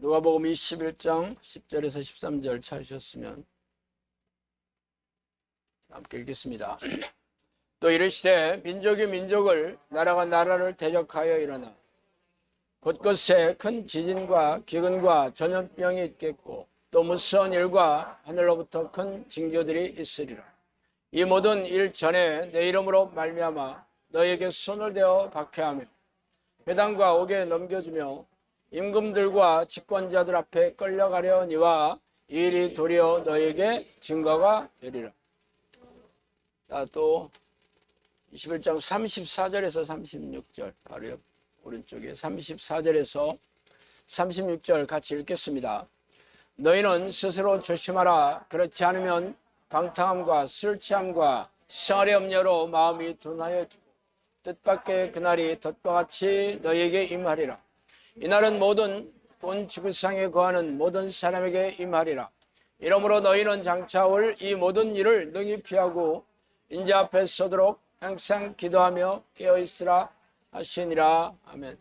누가복음 21장 10절에서 13절 찾으셨으면 함께 읽겠습니다. 또 이르시되 민족이 민족을 나라가 나라를 대적하여 일어나 곳곳에 큰 지진과 기근과 전염병이 있겠고 또 무서운 일과 하늘로부터 큰 징조들이 있으리라. 이 모든 일 전에 내 이름으로 말미암아 너에게 손을 대어 박해하며 회당과 옥에 넘겨주며 임금들과 집권자들 앞에 끌려가려니와 이 일이 도리어 너에게 증거가 되리라. 자, 또 21장 34절에서 36절 바로 옆 오른쪽에 34절에서 36절 같이 읽겠습니다. 너희는 스스로 조심하라. 그렇지 않으면 방탕함과 술 취함과 생활의 염려로 마음이 둔하여 뜻밖의 그날이 덫과 같이 너희에게 임하리라. 이날은 모든 본 지구상에 거하는 모든 사람에게 임하리라. 이러므로 너희는 장차 올 이 모든 일을 능히 피하고 인자 앞에 서도록 항상 기도하며 깨어있으라 하시니라. 아멘.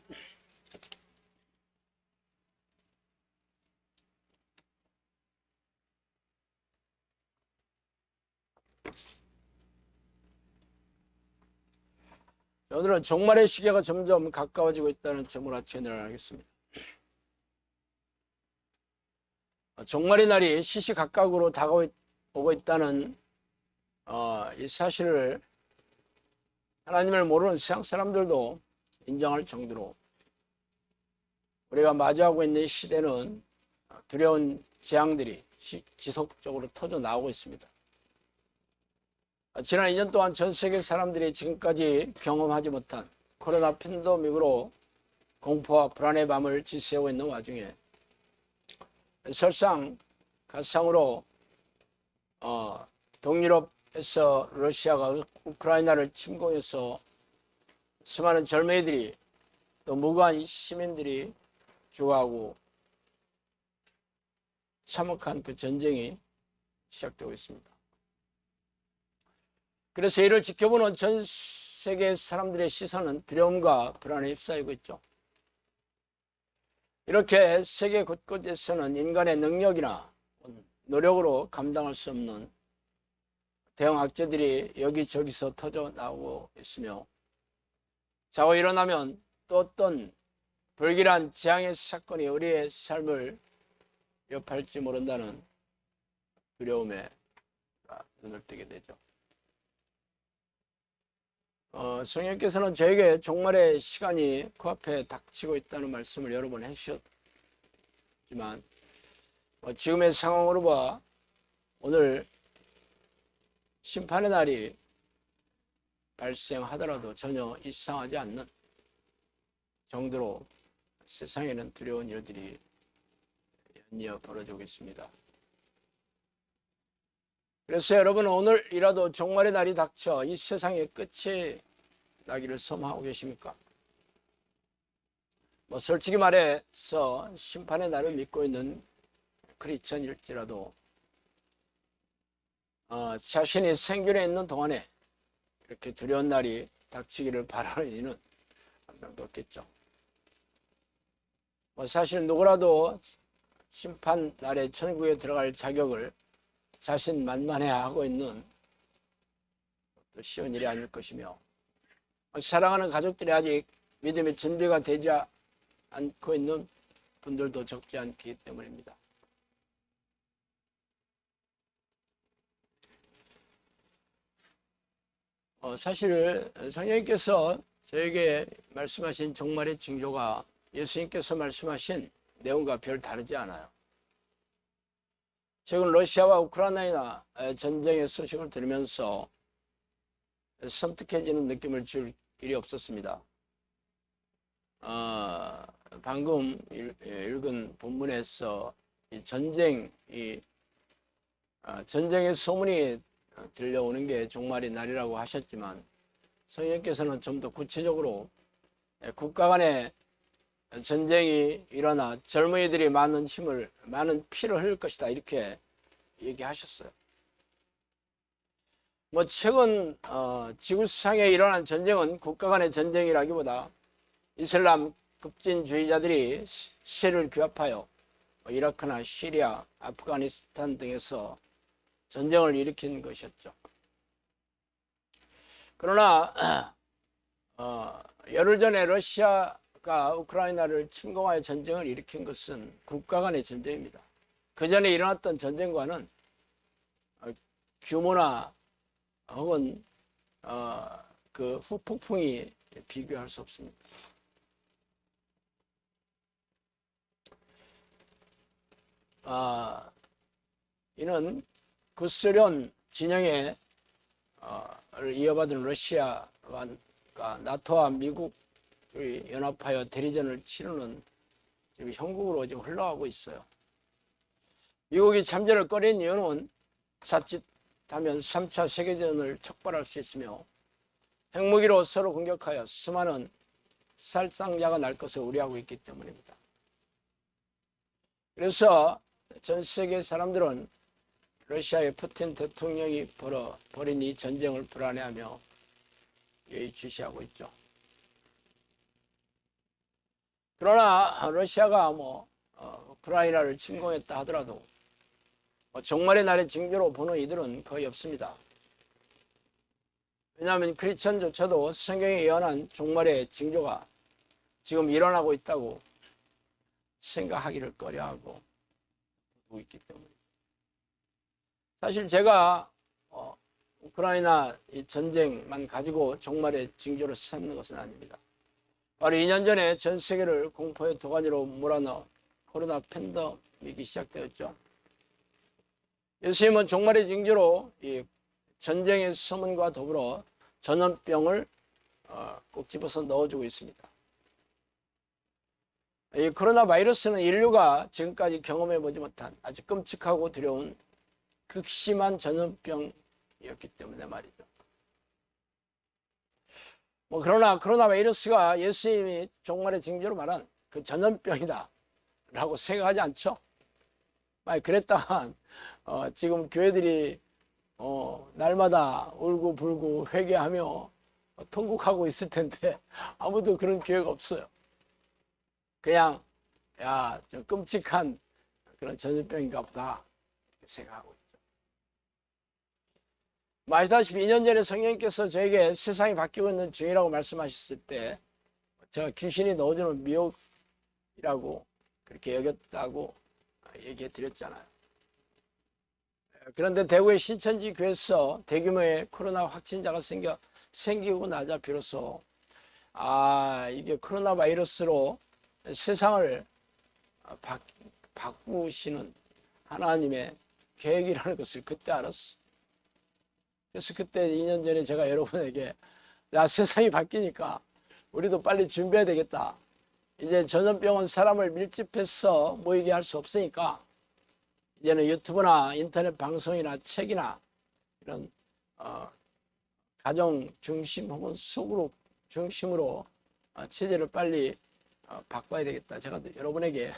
오늘은 종말의 시계가 점점 가까워지고 있다는 제목으로 진행을 하겠습니다. 종말의 날이 시시각각으로 다가오고 있다는 이 사실을 하나님을 모르는 세상 사람들도 인정할 정도로 우리가 마주하고 있는 이 시대는 두려운 재앙들이 지속적으로 터져 나오고 있습니다. 지난 2년 동안 전 세계 사람들이 지금까지 경험하지 못한 코로나 팬데믹으로 공포와 불안의 밤을 지새우고 있는 와중에 설상가상으로 동유럽에서 러시아가 우크라이나를 침공해서 수많은 젊은이들이 또 무고한 시민들이 죽어가고 참혹한 그 전쟁이 시작되고 있습니다. 그래서 이를 지켜보는 전 세계 사람들의 시선은 두려움과 불안에 휩싸이고 있죠. 이렇게 세계 곳곳에서는 인간의 능력이나 노력으로 감당할 수 없는 대형 악재들이 여기저기서 터져 나오고 있으며 자고 일어나면 또 어떤 불길한 재앙의 사건이 우리의 삶을 위협할지 모른다는 두려움에 눈을 뜨게 되죠. 성령께서는 저에게 종말의 시간이 코앞에 닥치고 있다는 말씀을 여러 번 해주셨지만 지금의 상황으로 봐 오늘 심판의 날이 발생하더라도 전혀 이상하지 않는 정도로 세상에는 두려운 일들이 연이어 벌어지고 있습니다. 그래서 여러분은 오늘이라도 종말의 날이 닥쳐 이 세상의 끝이 나기를 소망하고 계십니까? 솔직히 말해서 심판의 날을 믿고 있는 크리스천일지라도 자신이 생존해 있는 동안에 이렇게 두려운 날이 닥치기를 바라는 이는 한 명도 없겠죠. 사실 누구라도 심판 날에 천국에 들어갈 자격을 자신만만해 하고 있는 또 쉬운 일이 아닐 것이며 사랑하는 가족들이 아직 믿음의 준비가 되지 않고 있는 분들도 적지 않기 때문입니다. 사실 성령님께서 저에게 말씀하신 종말의 징조가 예수님께서 말씀하신 내용과 별 다르지 않아요. 최근 러시아와 우크라이나 전쟁의 소식을 들으면서 섬뜩해지는 느낌을 줄 일이 없었습니다. 방금 읽은 본문에서 이 전쟁의 소문이 들려오는 게 종말의 날이라고 하셨지만 성령께서는 좀 더 구체적으로 국가 간의 전쟁이 일어나 젊은이들이 많은 피를 흘릴 것이다 이렇게 얘기하셨어요. 최근 지구상에 일어난 전쟁은 국가 간의 전쟁이라기보다 이슬람 급진주의자들이 시세를 규합하여 이라크나 시리아, 아프가니스탄 등에서 전쟁을 일으킨 것이었죠. 그러나 열흘 전에 러시아가 우크라이나를 침공하여 전쟁을 일으킨 것은 국가 간의 전쟁입니다. 그 전에 일어났던 전쟁과는 규모나 혹은 그 후폭풍이 비교할 수 없습니다. 이는 구소련 진영에 이어받은 러시아와 나토와 미국이 연합하여 대리전을 치르는 지금 형국으로 지금 흘러가고 있어요. 미국이 참전을 꺼린 이유는 자칫하면 3차 세계대전을 촉발할 수 있으며 핵무기로 서로 공격하여 수많은 살상자가 날 것을 우려하고 있기 때문입니다. 그래서 전 세계 사람들은 러시아의 푸틴 대통령이 벌인 이 전쟁을 불안해하며 예의주시하고 있죠. 그러나 러시아가 우크라이나를 침공했다 하더라도 종말의 날의 징조로 보는 이들은 거의 없습니다. 왜냐하면 크리스천조차도 성경에 예언한 종말의 징조가 지금 일어나고 있다고 생각하기를 꺼려하고 있기 때문에. 사실 제가 우크라이나 이 전쟁만 가지고 종말의 징조를 삼는 것은 아닙니다. 바로 2년 전에 전 세계를 공포의 도가니로 몰아넣어 코로나 팬데믹이 시작되었죠. 예수님은 종말의 징조로 이 전쟁의 서문과 더불어 전염병을 꼭 집어서 넣어주고 있습니다. 이 코로나 바이러스는 인류가 지금까지 경험해보지 못한 아주 끔찍하고 두려운 극심한 전염병이었기 때문에 말이죠. 그러나 코로나 바이러스가 예수님이 종말의 징조로 말한 그 전염병이다 라고 생각하지 않죠. 만약 그랬다면 지금 교회들이 날마다 울고불고 회개하며 통곡하고 있을 텐데 아무도 그런 교회가 없어요. 그냥 좀 끔찍한 그런 전염병인가 보다 생각하고 있죠. 아시다시피 2년 전에 성령님께서 저에게 세상이 바뀌고 있는 중이라고 말씀하셨을 때 제가 귀신이 넣어주는 미혹이라고 그렇게 여겼다고 얘기해 드렸잖아요. 그런데 대구의 신천지 교회에서 대규모의 코로나 확진자가 생기고 나자 비로소 이게 코로나 바이러스로 세상을 바꾸시는 하나님의 계획이라는 것을 그때 알았어. 그래서 그때 2년 전에 제가 여러분에게 세상이 바뀌니까 우리도 빨리 준비해야 되겠다. 이제 전염병은 사람을 밀집해서 모이게 할 수 없으니까 이제는 유튜브나 인터넷 방송이나 책이나 이런 가정 중심 혹은 소그룹 중심으로 체제를 빨리 바꿔야 되겠다. 제가 여러분에게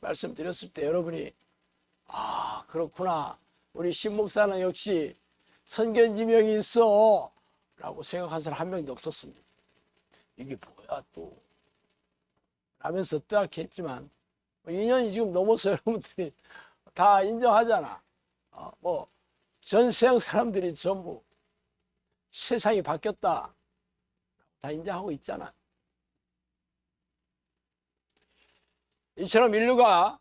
말씀드렸을 때 여러분이 그렇구나. 우리 신목사는 역시 선견지명이 있어 라고 생각한 사람 한 명도 없었습니다. 이게 뭐야 또 라면서 뜨악했지만 2년이 지금 넘어서 여러분들이 다 인정하잖아. 전 세상 사람들이 전부 세상이 바뀌었다 다 인정하고 있잖아. 이처럼 인류가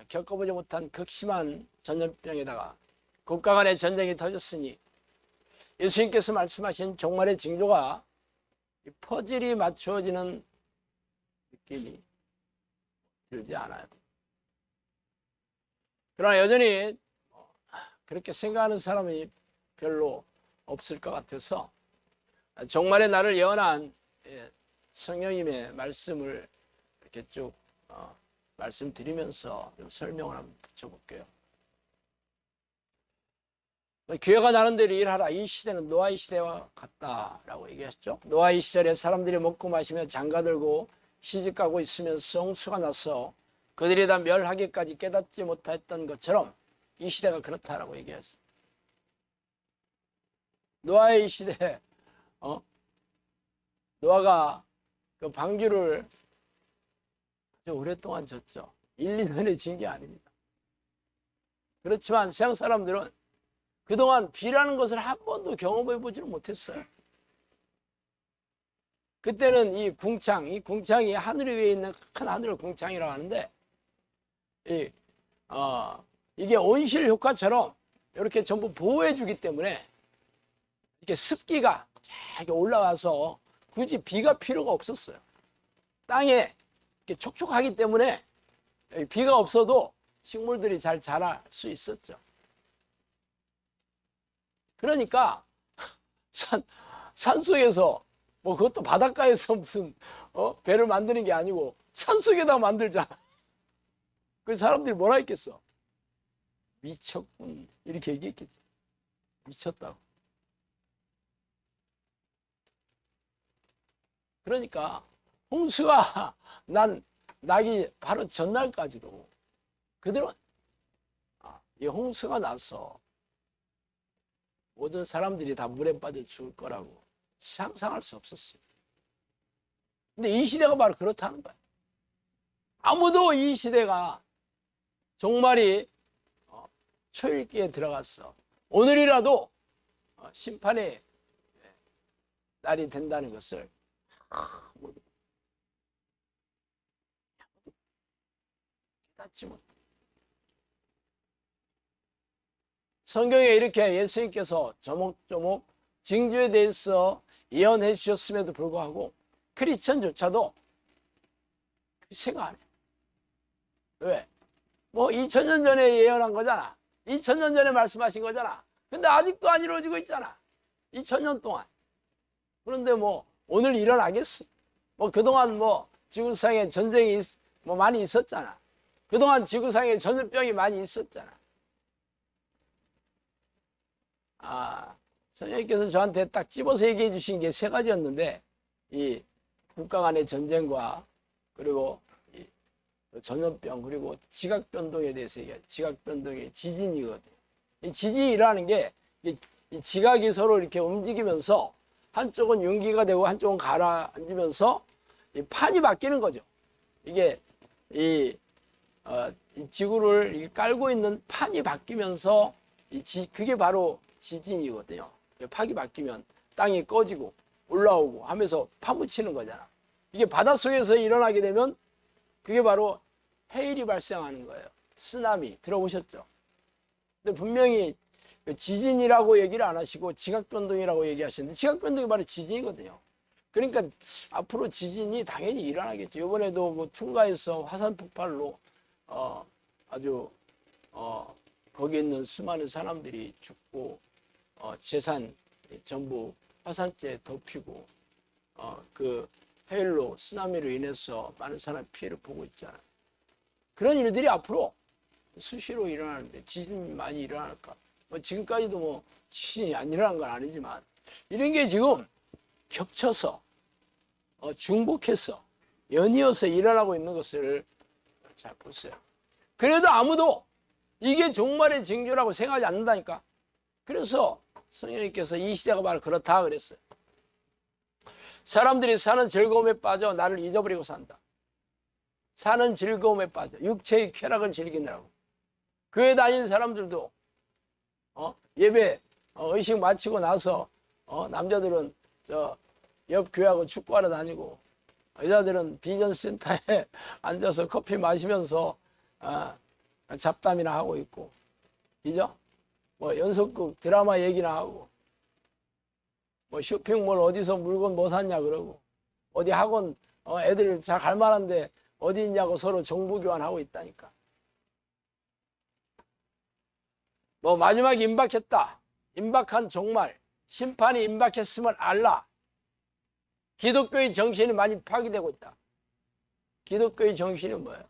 겪어보지 못한 극심한 전염병에다가 국가 간의 전쟁이 터졌으니 예수님께서 말씀하신 종말의 징조가 퍼즐이 맞추어지는 느낌이 들지 않아요. 그러나 여전히 그렇게 생각하는 사람이 별로 없을 것 같아서 종말의 날을 예언한 성령님의 말씀을 이렇게 쭉 말씀드리면서 좀 설명을 한번 붙여볼게요. 교회가 나름대로 일하라. 이 시대는 노아의 시대와 같다라고 얘기했죠. 노아의 시절에 사람들이 먹고 마시며 장가들고 시집가고 있으면서 홍수가 나서 그들이 다 멸하기까지 깨닫지 못했던 것처럼 이 시대가 그렇다라고 얘기했어요. 노아의 시대, 노아가 그 방주를 아주 오랫동안 졌죠. 1, 2년에 진 게 아닙니다. 그렇지만 서양 사람들은 그동안 비라는 것을 한 번도 경험해 보지를 못했어요. 그때는 이 궁창이 하늘 위에 있는 큰 하늘 궁창이라고 하는데, 이게 온실 효과처럼 이렇게 전부 보호해 주기 때문에 이렇게 습기가 이렇게 올라가서 굳이 비가 필요가 없었어요. 땅에 이렇게 촉촉하기 때문에 비가 없어도 식물들이 잘 자랄 수 있었죠. 그러니까 산속에서 뭐 그것도 바닷가에서 무슨 배를 만드는 게 아니고 산속에다 만들잖아. 그 사람들이 뭐라 했겠어? 미쳤군, 이렇게 얘기했겠죠. 미쳤다고. 그러니까 홍수가 나기 바로 전날까지도 그들은 이 홍수가 나서 모든 사람들이 다 물에 빠져 죽을 거라고 상상할 수 없었어요. 근데 이 시대가 바로 그렇다는 거예요. 아무도 이 시대가 종말이 초읽기에 들어갔어. 오늘이라도 심판의 날이 된다는 것을 깨닫지 못해. 성경에 이렇게 예수님께서 조목조목 징조에 대해서 예언해 주셨음에도 불구하고 크리스천조차도 생각 안 해. 왜? 뭐 2000년 전에 예언한 거잖아. 2000년 전에 말씀하신 거잖아. 근데 아직도 안 이루어지고 있잖아. 2000년 동안. 그런데 뭐 오늘 일어나겠어? 뭐 그동안 뭐 지구상에 전쟁이 뭐 많이 있었잖아. 그동안 지구상에 전염병이 많이 있었잖아. 선생님께서 저한테 딱 집어서 얘기해 주신 게 3가지였는데, 이 국가 간의 전쟁과 그리고 이 전염병 그리고 지각 변동에 대해서 얘기해요. 지각 변동의 지진이거든요. 이 지진이 일어나는 게 이 지각이 서로 이렇게 움직이면서 한쪽은 융기가 되고 한쪽은 가라앉으면서 이 판이 바뀌는 거죠. 이게 이 지구를 깔고 있는 판이 바뀌면서 그게 바로 지진이거든요. 판이 바뀌면 땅이 꺼지고 올라오고 하면서 파묻히는 거잖아. 이게 바닷속에서 일어나게 되면 그게 바로 해일이 발생하는 거예요. 쓰나미 들어보셨죠? 근데 분명히 지진이라고 얘기를 안 하시고 지각변동이라고 얘기하시는데, 지각변동이 바로 지진이거든요. 그러니까 앞으로 지진이 당연히 일어나겠죠. 이번에도 뭐 퉁가에서 화산 폭발로 아주 거기 있는 수많은 사람들이 죽고 재산 전부 화산재에 덮이고 그 해일로 쓰나미로 인해서 많은 사람 피해를 보고 있잖아요. 그런 일들이 앞으로 수시로 일어나는데 지진이 많이 일어날까? 뭐 지금까지도 뭐 지진이 안 일어난 건 아니지만 이런 게 지금 겹쳐서 중복해서 연이어서 일어나고 있는 것을 잘 보세요. 그래도 아무도 이게 종말의 징조라고 생각하지 않는다니까. 그래서 성령님께서 이 시대가 바로 그렇다 그랬어요. 사람들이 사는 즐거움에 빠져 나를 잊어버리고 산다. 사는 즐거움에 빠져 육체의 쾌락을 즐기느라고. 교회 다니는 사람들도 예배 의식 마치고 나서 남자들은 옆 교회하고 축구하러 다니고, 여자들은 비전 센터에 앉아서 커피 마시면서 잡담이나 하고 있고, 그죠? 뭐 연속극 드라마 얘기나 하고, 뭐 쇼핑몰 어디서 물건 뭐 샀냐 그러고, 어디 학원 애들 잘 갈 만한데 어디 있냐고 서로 정보 교환하고 있다니까. 뭐 마지막이 임박했다. 임박한 종말, 심판이 임박했음을 알라. 기독교의 정신이 많이 파괴되고 있다. 기독교의 정신이 뭐예요?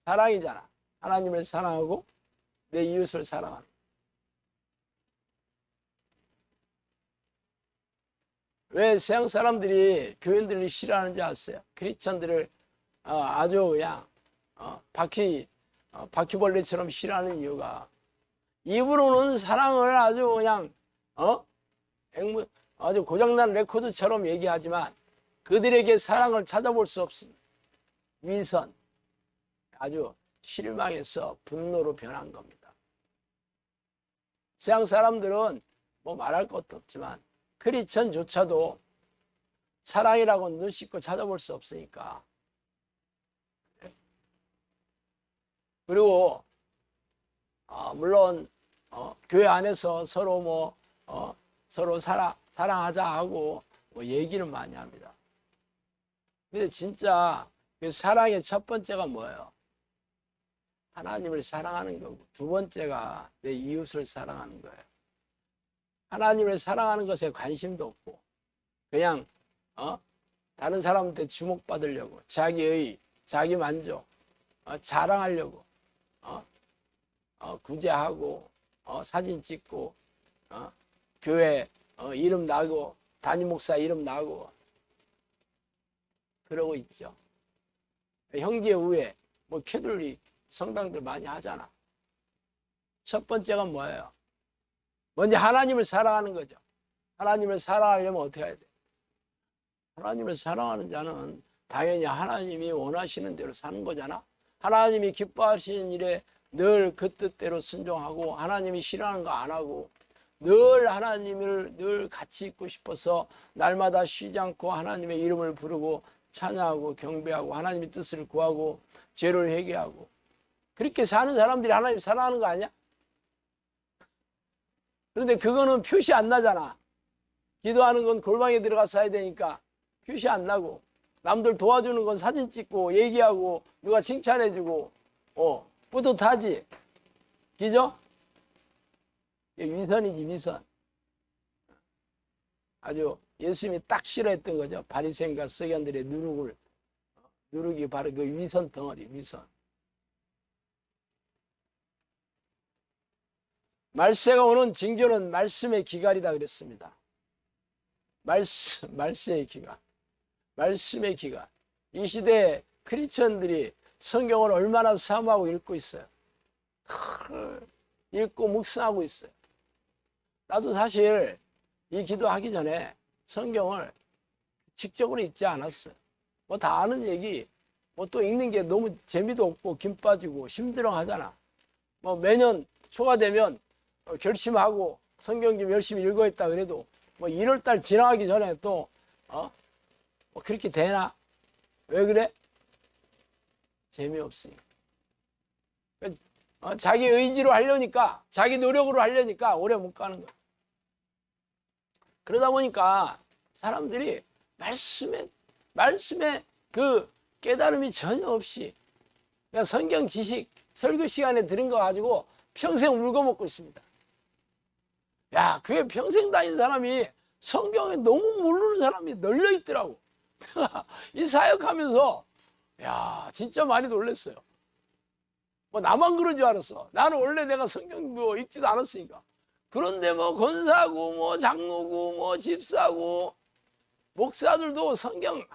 사랑이잖아. 하나님을 사랑하고 내 이웃을 사랑하는. 왜 서양 사람들이 교인들을 싫어하는지 아세요? 크리스천들을 아주 그냥 바퀴벌레처럼 싫어하는 이유가, 입으로는 사랑을 아주 그냥 아주 고장난 레코드처럼 얘기하지만 그들에게 사랑을 찾아볼 수 없은 위선, 아주 실망해서 분노로 변한 겁니다. 서양 사람들은 뭐 말할 것도 없지만 크리스천조차도 사랑이라고 눈 씻고 찾아볼 수 없으니까. 그리고 물론 교회 안에서 서로 서로 사랑하자 하고 얘기를 많이 합니다. 근데 진짜 그 사랑의 첫 번째가 뭐예요? 하나님을 사랑하는 거고, 두 번째가 내 이웃을 사랑하는 거예요. 하나님을 사랑하는 것에 관심도 없고 그냥 다른 사람한테 주목받으려고, 자기 만족, 자랑하려고 구제하고 사진 찍고 교회 이름 나고 담임 목사 이름 나고 그러고 있죠. 형제 우애 캐톨릭 성당들 많이 하잖아. 첫 번째가 뭐예요? 먼저 하나님을 사랑하는 거죠. 하나님을 사랑하려면 어떻게 해야 돼? 하나님을 사랑하는 자는 당연히 하나님이 원하시는 대로 사는 거잖아. 하나님이 기뻐하시는 일에 늘 그 뜻대로 순종하고, 하나님이 싫어하는 거 안 하고, 늘 하나님을 늘 같이 있고 싶어서 날마다 쉬지 않고 하나님의 이름을 부르고 찬양하고 경배하고 하나님의 뜻을 구하고 죄를 회개하고, 그렇게 사는 사람들이 하나님 사랑하는 거 아니야? 그런데 그거는 표시 안 나잖아. 기도하는 건 골방에 들어가서 해야 되니까 표시 안 나고, 남들 도와주는 건 사진 찍고 얘기하고 누가 칭찬해주고 뿌듯하지. 그죠? 위선이지, 위선. 아주 예수님이 딱 싫어했던 거죠. 바리새인과 서기관들의 누룩이 바로 그 위선 덩어리, 위선. 말세가 오는 징조는 말씀의 기갈이다 그랬습니다. 말세의 기갈. 말씀의 기갈. 이 시대에 크리스천들이 성경을 얼마나 사모하고 읽고 있어요. 읽고 묵상하고 있어요. 나도 사실 이 기도하기 전에 성경을 직접으로 읽지 않았어요. 다 아는 얘기, 또 읽는 게 너무 재미도 없고 김 빠지고 힘들어 하잖아. 매년 초가 되면 결심하고 성경 좀 열심히 읽어야겠다 그래도 1월달 지나가기 전에 또 그렇게 되나? 왜 그래? 재미없으니까. 자기 의지로 하려니까, 자기 노력으로 하려니까 오래 못 가는 거야. 그러다 보니까 사람들이 말씀에 그 깨달음이 전혀 없이 그냥 성경 지식, 설교 시간에 들은 거 가지고 평생 울고먹고 있습니다. 야, 그게 평생 다닌 사람이 성경에 너무 모르는 사람이 널려 있더라고. 이 사역하면서 야, 진짜 많이 놀랐어요. 나만 그런 줄 알았어. 나는 원래 내가 성경 읽지도 않았으니까. 그런데 권사고 장로고 집사고 목사들도 성경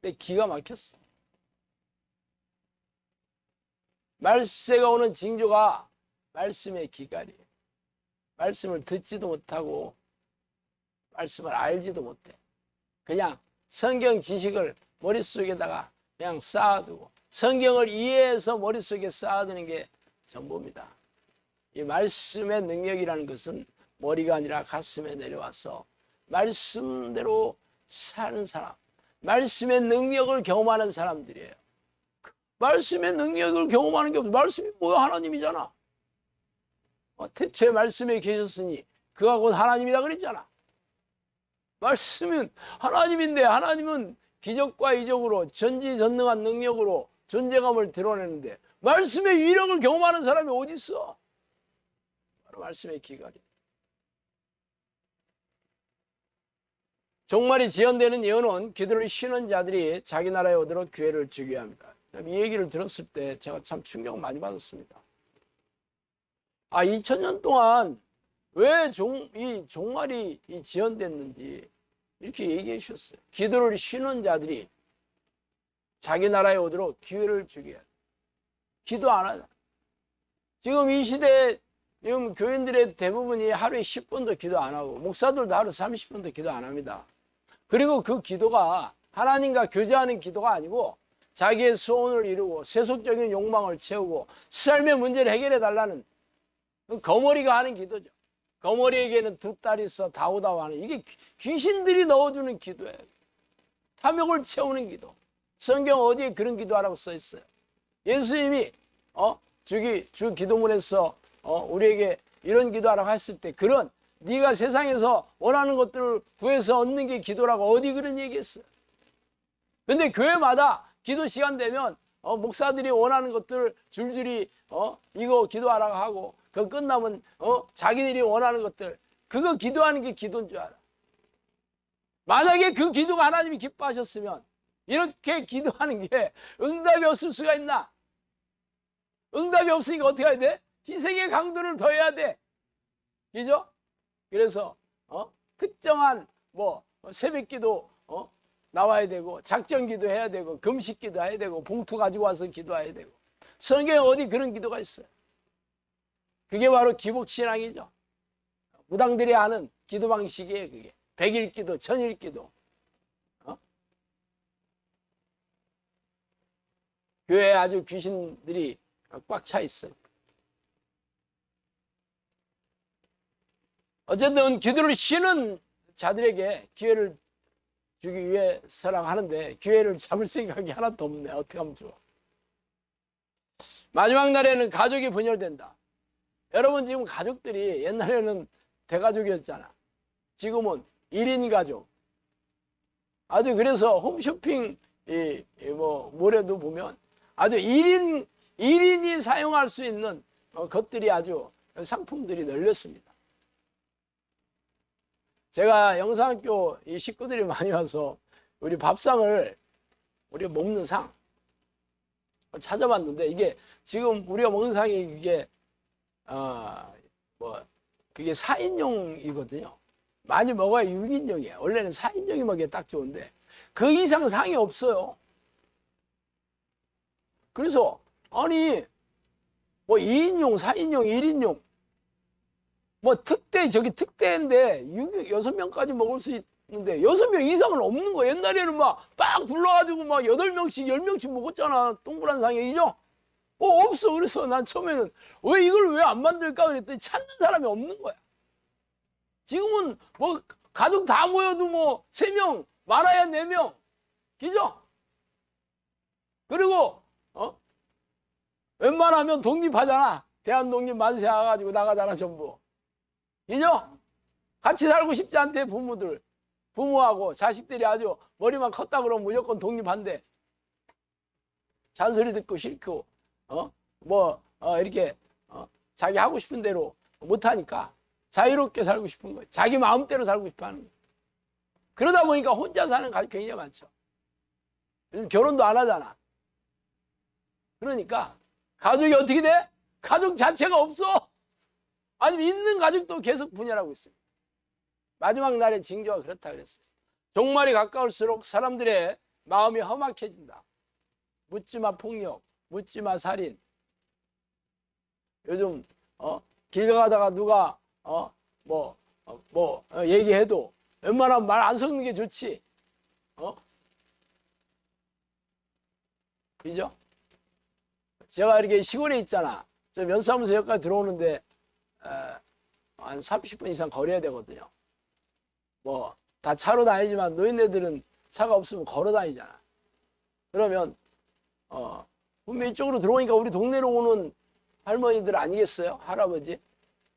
내 기가 막혔어. 말세가 오는 징조가 말씀의 기갈이에요. 말씀을 듣지도 못하고 말씀을 알지도 못해. 그냥 성경 지식을 머릿속에다가 그냥 쌓아두고 성경을 이해해서 머릿속에 쌓아두는 게 전부입니다. 이 말씀의 능력이라는 것은 머리가 아니라 가슴에 내려와서 말씀대로 사는 사람, 말씀의 능력을 경험하는 사람들이에요. 말씀의 능력을 경험하는 게 없어. 말씀이 뭐야? 하나님이잖아. 태초에 말씀에 계셨으니 그가 곧 하나님이다 그랬잖아. 말씀은 하나님인데, 하나님은 기적과 이적으로 전지전능한 능력으로 존재감을 드러내는데 말씀의 위력을 경험하는 사람이 어디 있어? 바로 말씀의 기갈이다. 종말이 지연되는 예언은 기도를 쉬는 자들이 자기 나라에 오도록 기회를 주게 합니다. 이 얘기를 들었을 때 제가 참 충격을 많이 받았습니다. 2000년 동안 왜 이 종말이 지연됐는지 이렇게 얘기해 주셨어요. 기도를 쉬는 자들이 자기 나라에 오도록 기회를 주게 해요. 기도 안 하잖아. 지금 이 시대에 지금 교인들의 대부분이 하루에 10분도 기도 안 하고 목사들도 하루 30분도 기도 안 합니다. 그리고 그 기도가 하나님과 교제하는 기도가 아니고 자기의 소원을 이루고 세속적인 욕망을 채우고 삶의 문제를 해결해 달라는 거머리가 하는 기도죠. 거머리에게는 두 딸이 있어 다우다우 하는, 이게 귀신들이 넣어주는 기도예요. 탐욕을 채우는 기도. 성경 어디에 그런 기도하라고 써 있어요? 예수님이 주 기도문에서 우리에게 이런 기도하라고 했을 때, 그런 네가 세상에서 원하는 것들을 구해서 얻는 게 기도라고 어디 그런 얘기했어요? 근데 교회마다 기도 시간 되면 목사들이 원하는 것들을 줄줄이 이거 기도하라고 하고, 그거 끝나면 자기들이 원하는 것들, 그거 기도하는 게 기도인 줄 알아. 만약에 그 기도가 하나님이 기뻐하셨으면 이렇게 기도하는 게 응답이 없을 수가 있나? 응답이 없으니까 어떻게 해야 돼? 희생의 강도를 더해야 돼. 그죠? 그래서 특정한 새벽기도 나와야 되고, 작정기도 해야 되고, 금식기도 해야 되고, 봉투 가지고 와서 기도해야 되고. 성경에 어디 그런 기도가 있어요? 그게 바로 기복신앙이죠. 무당들이 아는 기도 방식이에요. 그게 백일기도, 천일기도. 교회에 아주 귀신들이 꽉 차 있어요. 어쨌든 기도를 쉬는 자들에게 기회를 주기 위해서라고 하는데, 기회를 잡을 생각이 하나도 없네. 어떻게 하면 좋아? 마지막 날에는 가족이 분열된다. 여러분, 지금 가족들이 옛날에는 대가족이었잖아. 지금은 1인 가족. 아주, 그래서 홈쇼핑 몰에도 보면 아주 1인이 사용할 수 있는 것들이, 아주 상품들이 널렸습니다. 제가 영상학교 이 식구들이 많이 와서 우리 밥상을, 우리가 먹는 상 찾아봤는데, 이게 지금 우리가 먹는 상이 이게 그게 4인용이거든요. 많이 먹어야 6인용이에요. 원래는 4인용이 먹기에 딱 좋은데 그 이상 상이 없어요. 그래서 아니 2인용, 4인용, 1인용 특대인데 6명까지 먹을 수 있는데 6명 이상은 없는 거예요. 옛날에는 딱 둘러가지고 8명씩 10명씩 먹었잖아. 동그란 상이죠. 없어. 그래서 난 처음에는 왜 이걸 왜 안 만들까 그랬더니 찾는 사람이 없는 거야. 지금은 가족 다 모여도 3명, 많아야 4명. 그죠? 그리고 웬만하면 독립하잖아. 대한독립 만세 와가지고 나가잖아, 전부. 그죠? 같이 살고 싶지 않대, 부모하고 자식들이 아주 머리만 컸다 그러면 무조건 독립한대. 잔소리 듣고 싫고, 이렇게, 자기 하고 싶은 대로 못하니까 자유롭게 살고 싶은 거예요. 자기 마음대로 살고 싶어 하는 거예요. 그러다 보니까 혼자 사는 가족 굉장히 많죠. 요즘 결혼도 안 하잖아. 그러니까 가족이 어떻게 돼? 가족 자체가 없어. 아니면 있는 가족도 계속 분열하고 있습니다. 마지막 날의 징조가 그렇다 그랬어요. 종말이 가까울수록 사람들의 마음이 험악해진다. 묻지마 폭력, 묻지마 살인. 요즘 길 가다가 누가 얘기해도 웬만하면 말 안 섞는 게 좋지. 그죠? 제가 이렇게 시골에 있잖아. 저 면사무소 여기까지 들어오는데 한 30분 이상 걸어야 되거든요. 다 차로 다니지만 노인네들은 차가 없으면 걸어 다니잖아. 그러면 분명히 이쪽으로 들어오니까 우리 동네로 오는 할머니들 아니겠어요? 할아버지?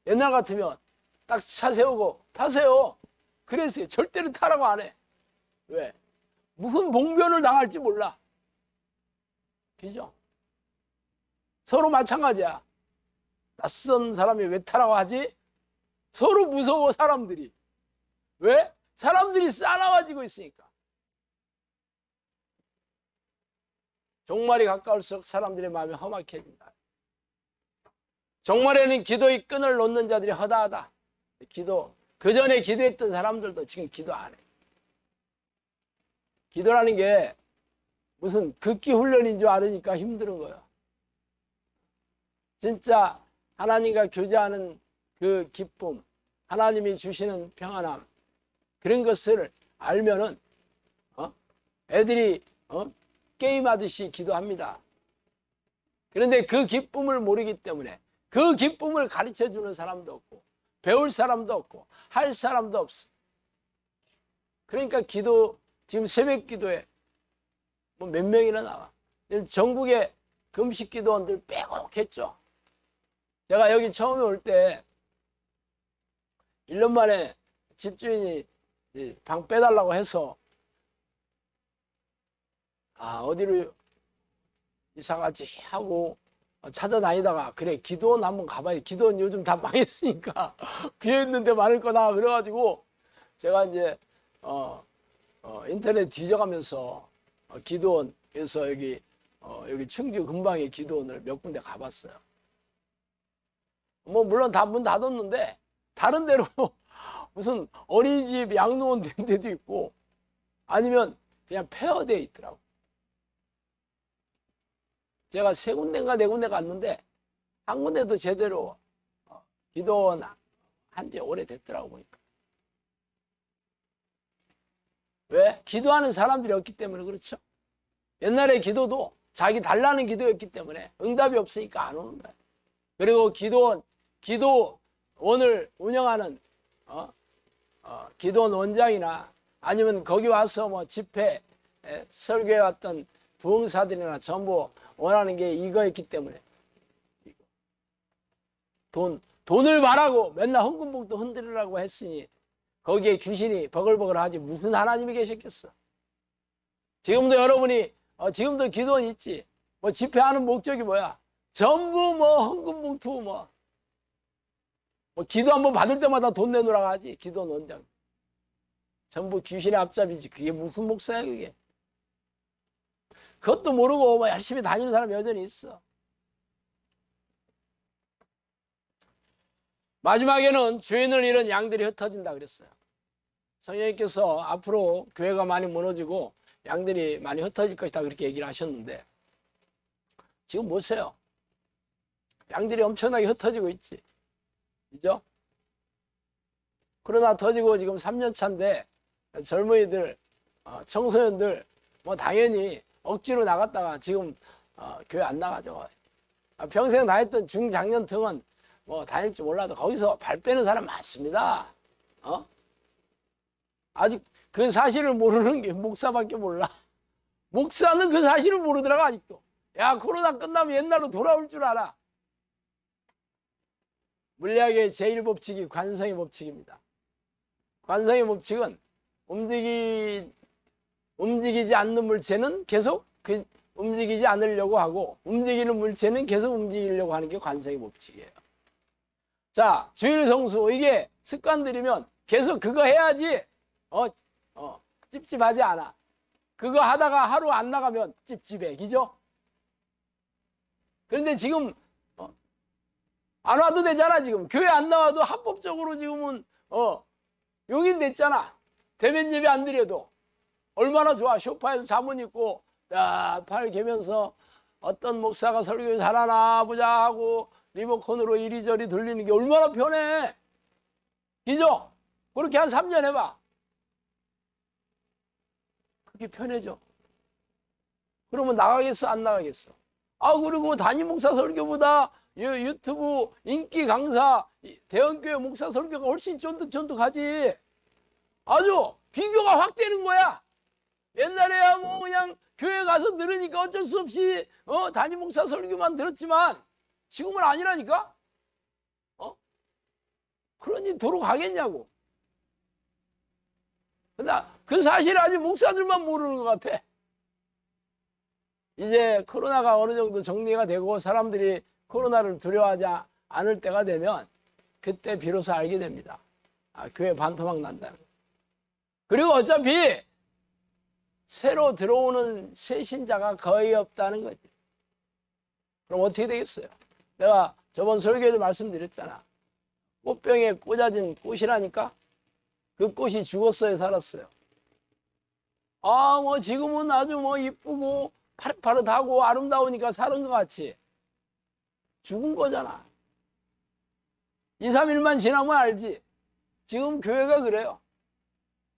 옛날 같으면 딱 차 세우고 타세요. 그랬어요. 절대로 타라고 안 해. 왜? 무슨 봉변을 당할지 몰라. 그죠? 서로 마찬가지야. 낯선 사람이 왜 타라고 하지? 서로 무서워, 사람들이. 왜? 사람들이 싸나워지고 있으니까. 종말이 가까울수록 사람들의 마음이 험악해진다. 종말에는 기도의 끈을 놓는 자들이 허다하다. 그 전에 기도했던 사람들도 지금 기도 안 해. 기도라는 게 무슨 극기 훈련인 줄 알으니까 힘든 거야. 진짜 하나님과 교제하는 그 기쁨, 하나님이 주시는 평안함, 그런 것을 알면은 애들이 게임하듯이 기도합니다. 그런데 그 기쁨을 모르기 때문에 그 기쁨을 가르쳐주는 사람도 없고 배울 사람도 없고 할 사람도 없어. 그러니까 기도 지금 새벽 기도에 뭐 몇 명이나 나와. 전국의 금식 기도원들 빼곡했죠. 제가 여기 처음에 올 때 1년 만에 집주인이 방 빼달라고 해서 어디로 이사가지 하고 찾아다니다가 그래 기도원 한번 가봐야 돼. 기도원 요즘 다 망했으니까 비어있는 데 많을 거다 그래가지고 제가 이제 인터넷 뒤져가면서 기도원에서 여기 충주 근방의 기도원을 몇 군데 가봤어요. 뭐 물론 다 문 닫았는데 다른 데로 무슨 어린이집 양로원 된 데도 있고 아니면 그냥 폐허되어 있더라고. 제가 세 군데인가 네 군데 갔는데 한 군데도 제대로 기도원 한지 오래됐더라고 보니까. 왜? 기도하는 사람들이 없기 때문에 그렇죠. 옛날에 기도도 자기 달라는 기도였기 때문에 응답이 없으니까 안 오는 거야. 그리고 기도원을 운영하는 기도원 원장이나 아니면 거기 와서 뭐 집회 설교해 왔던 부흥사들이나 전부 원하는 게 이거였기 때문에 돈을 말하고 맨날 헌금복도 흔들으라고 했으니 거기에 귀신이 버글버글 하지 무슨 하나님이 계셨겠어. 지금도 여러분이 지금도 기도원 있지. 뭐 집회하는 목적이 뭐야? 전부 뭐 헌금봉투 뭐 기도 한번 받을 때마다 돈 내놓으라고 하지. 기도원 원장 전부 귀신의 앞잡이지. 그게 무슨 목사야 그게. 그것도 모르고 뭐 열심히 다니는 사람 여전히 있어. 마지막에는 주인을 잃은 양들이 흩어진다 그랬어요. 성령님께서 앞으로 교회가 많이 무너지고 양들이 많이 흩어질 것이다 그렇게 얘기를 하셨는데 지금 보세요. 양들이 엄청나게 흩어지고 있지. 그죠? 코로나 터지고 지금 3년 차인데 젊은이들, 청소년들 뭐 당연히 억지로 나갔다가 지금 교회 안 나가죠. 평생 다녔던 중장년 등은 뭐 다닐지 몰라도 거기서 발 빼는 사람 많습니다. 아직 그 사실을 모르는 게 목사밖에 몰라. 목사는 그 사실을 모르더라고 아직도. 야 코로나 끝나면 옛날로 돌아올 줄 알아. 물리학의 제1법칙이 관성의 법칙입니다. 관성의 법칙은 움직이지 않는 물체는 계속 움직이지 않으려고 하고 움직이는 물체는 계속 움직이려고 하는 게 관성의 법칙이에요. 자, 주일 성수 이게 습관들이면 계속 그거 해야지 찝찝하지 않아. 그거 하다가 하루 안 나가면 찝찝해. 그죠? 그런데 지금 안 와도 되잖아. 지금 교회 안 나와도 합법적으로 지금은 용인됐잖아. 대면 예배 안 드려도 얼마나 좋아. 소파에서 잠은 있고 팔 개면서 어떤 목사가 설교 잘하나 보자 하고 리모컨으로 이리저리 돌리는 게 얼마나 편해. 그죠? 그렇게 한 3년 해봐. 그게 편해져. 그러면 나가겠어 안 나가겠어? 그리고 담임 목사 설교보다 유튜브 인기 강사 대형교회 목사 설교가 훨씬 쫀득쫀득하지. 아주 비교가 확 되는 거야. 옛날에야 뭐 그냥 교회 가서 들으니까 어쩔 수 없이 담임 목사 설교만 들었지만 지금은 아니라니까. 그러니 도로 가겠냐고. 근데 그 사실 아직 목사들만 모르는 것 같아. 이제 코로나가 어느 정도 정리가 되고 사람들이 코로나를 두려워하지 않을 때가 되면 그때 비로소 알게 됩니다. 교회 반토막 난다는 거. 그리고 어차피 새로 들어오는 새 신자가 거의 없다는 거지. 그럼 어떻게 되겠어요? 내가 저번 설교에도 말씀드렸잖아. 꽃병에 꽂아진 꽃이라니까. 그 꽃이 죽었어요, 살았어요? 뭐 지금은 아주 뭐 이쁘고 파릇파릇하고 아름다우니까 사는 것 같이. 죽은 거잖아. 2, 3일만 지나면 알지. 지금 교회가 그래요.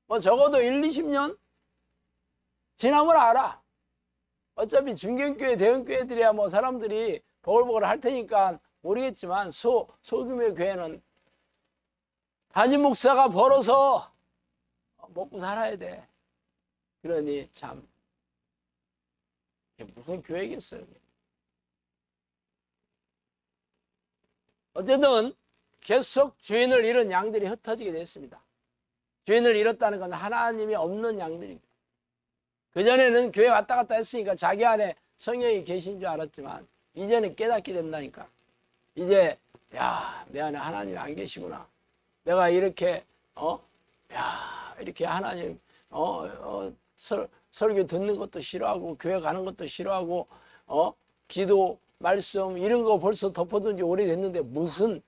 뭐 적어도 1, 20년 지나면 알아. 어차피 중견교회, 대형교회들이야 뭐 사람들이 보글보글 할 테니까 모르겠지만 소규모 교회는 담임 목사가 벌어서 먹고 살아야 돼. 그러니 참 무슨 교회겠어요. 어쨌든 계속 주인을 잃은 양들이 흩어지게 됐습니다. 주인을 잃었다는 건 하나님이 없는 양들입니다. 그전에는 교회 왔다 갔다 했으니까 자기 안에 성령이 계신 줄 알았지만 이제는 깨닫게 된다니까. 이제 야, 내 안에 하나님이 안 계시구나. 내가 이렇게 이렇게 하나님 설교 듣는 것도 싫어하고 교회 가는 것도 싫어하고 기도 말씀 이런 거 벌써 덮어둔 지 오래됐는데 무슨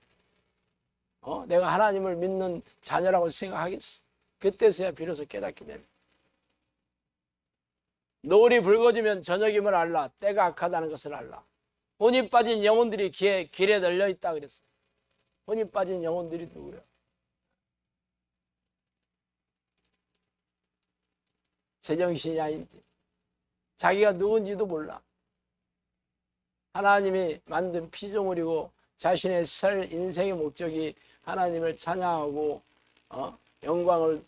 내가 하나님을 믿는 자녀라고 생각하겠어. 그때서야 비로소 깨닫게 됩니다. 노을이 붉어지면 저녁임을 알라. 때가 악하다는 것을 알라. 혼이 빠진 영혼들이 길에 널려 있다 그랬어요. 혼이 빠진 영혼들이 누구예요? 제정신이 아닌지 자기가 누군지도 몰라. 하나님이 만든 피조물이고 자신의 살 인생의 목적이 하나님을 찬양하고 영광을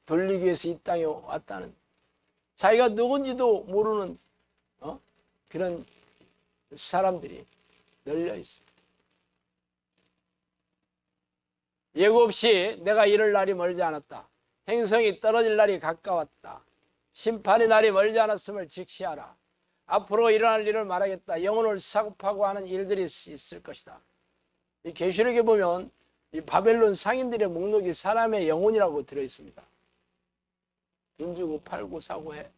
돌리기 위해서 이 땅에 왔다는, 자기가 누군지도 모르는 그런 사람들이 널려 있어요. 예고 없이 내가 이럴 날이 멀지 않았다. 행성이 떨어질 날이 가까웠다. 심판의 날이 멀지 않았음을 직시하라. 앞으로 일어날 일을 말하겠다. 영혼을 사고파고 하는 일들이 있을 것이다. 이 계시록에 보면 이 바벨론 상인들의 목록이 사람의 영혼이라고 들어있습니다. 돈 주고 팔고 사고 해.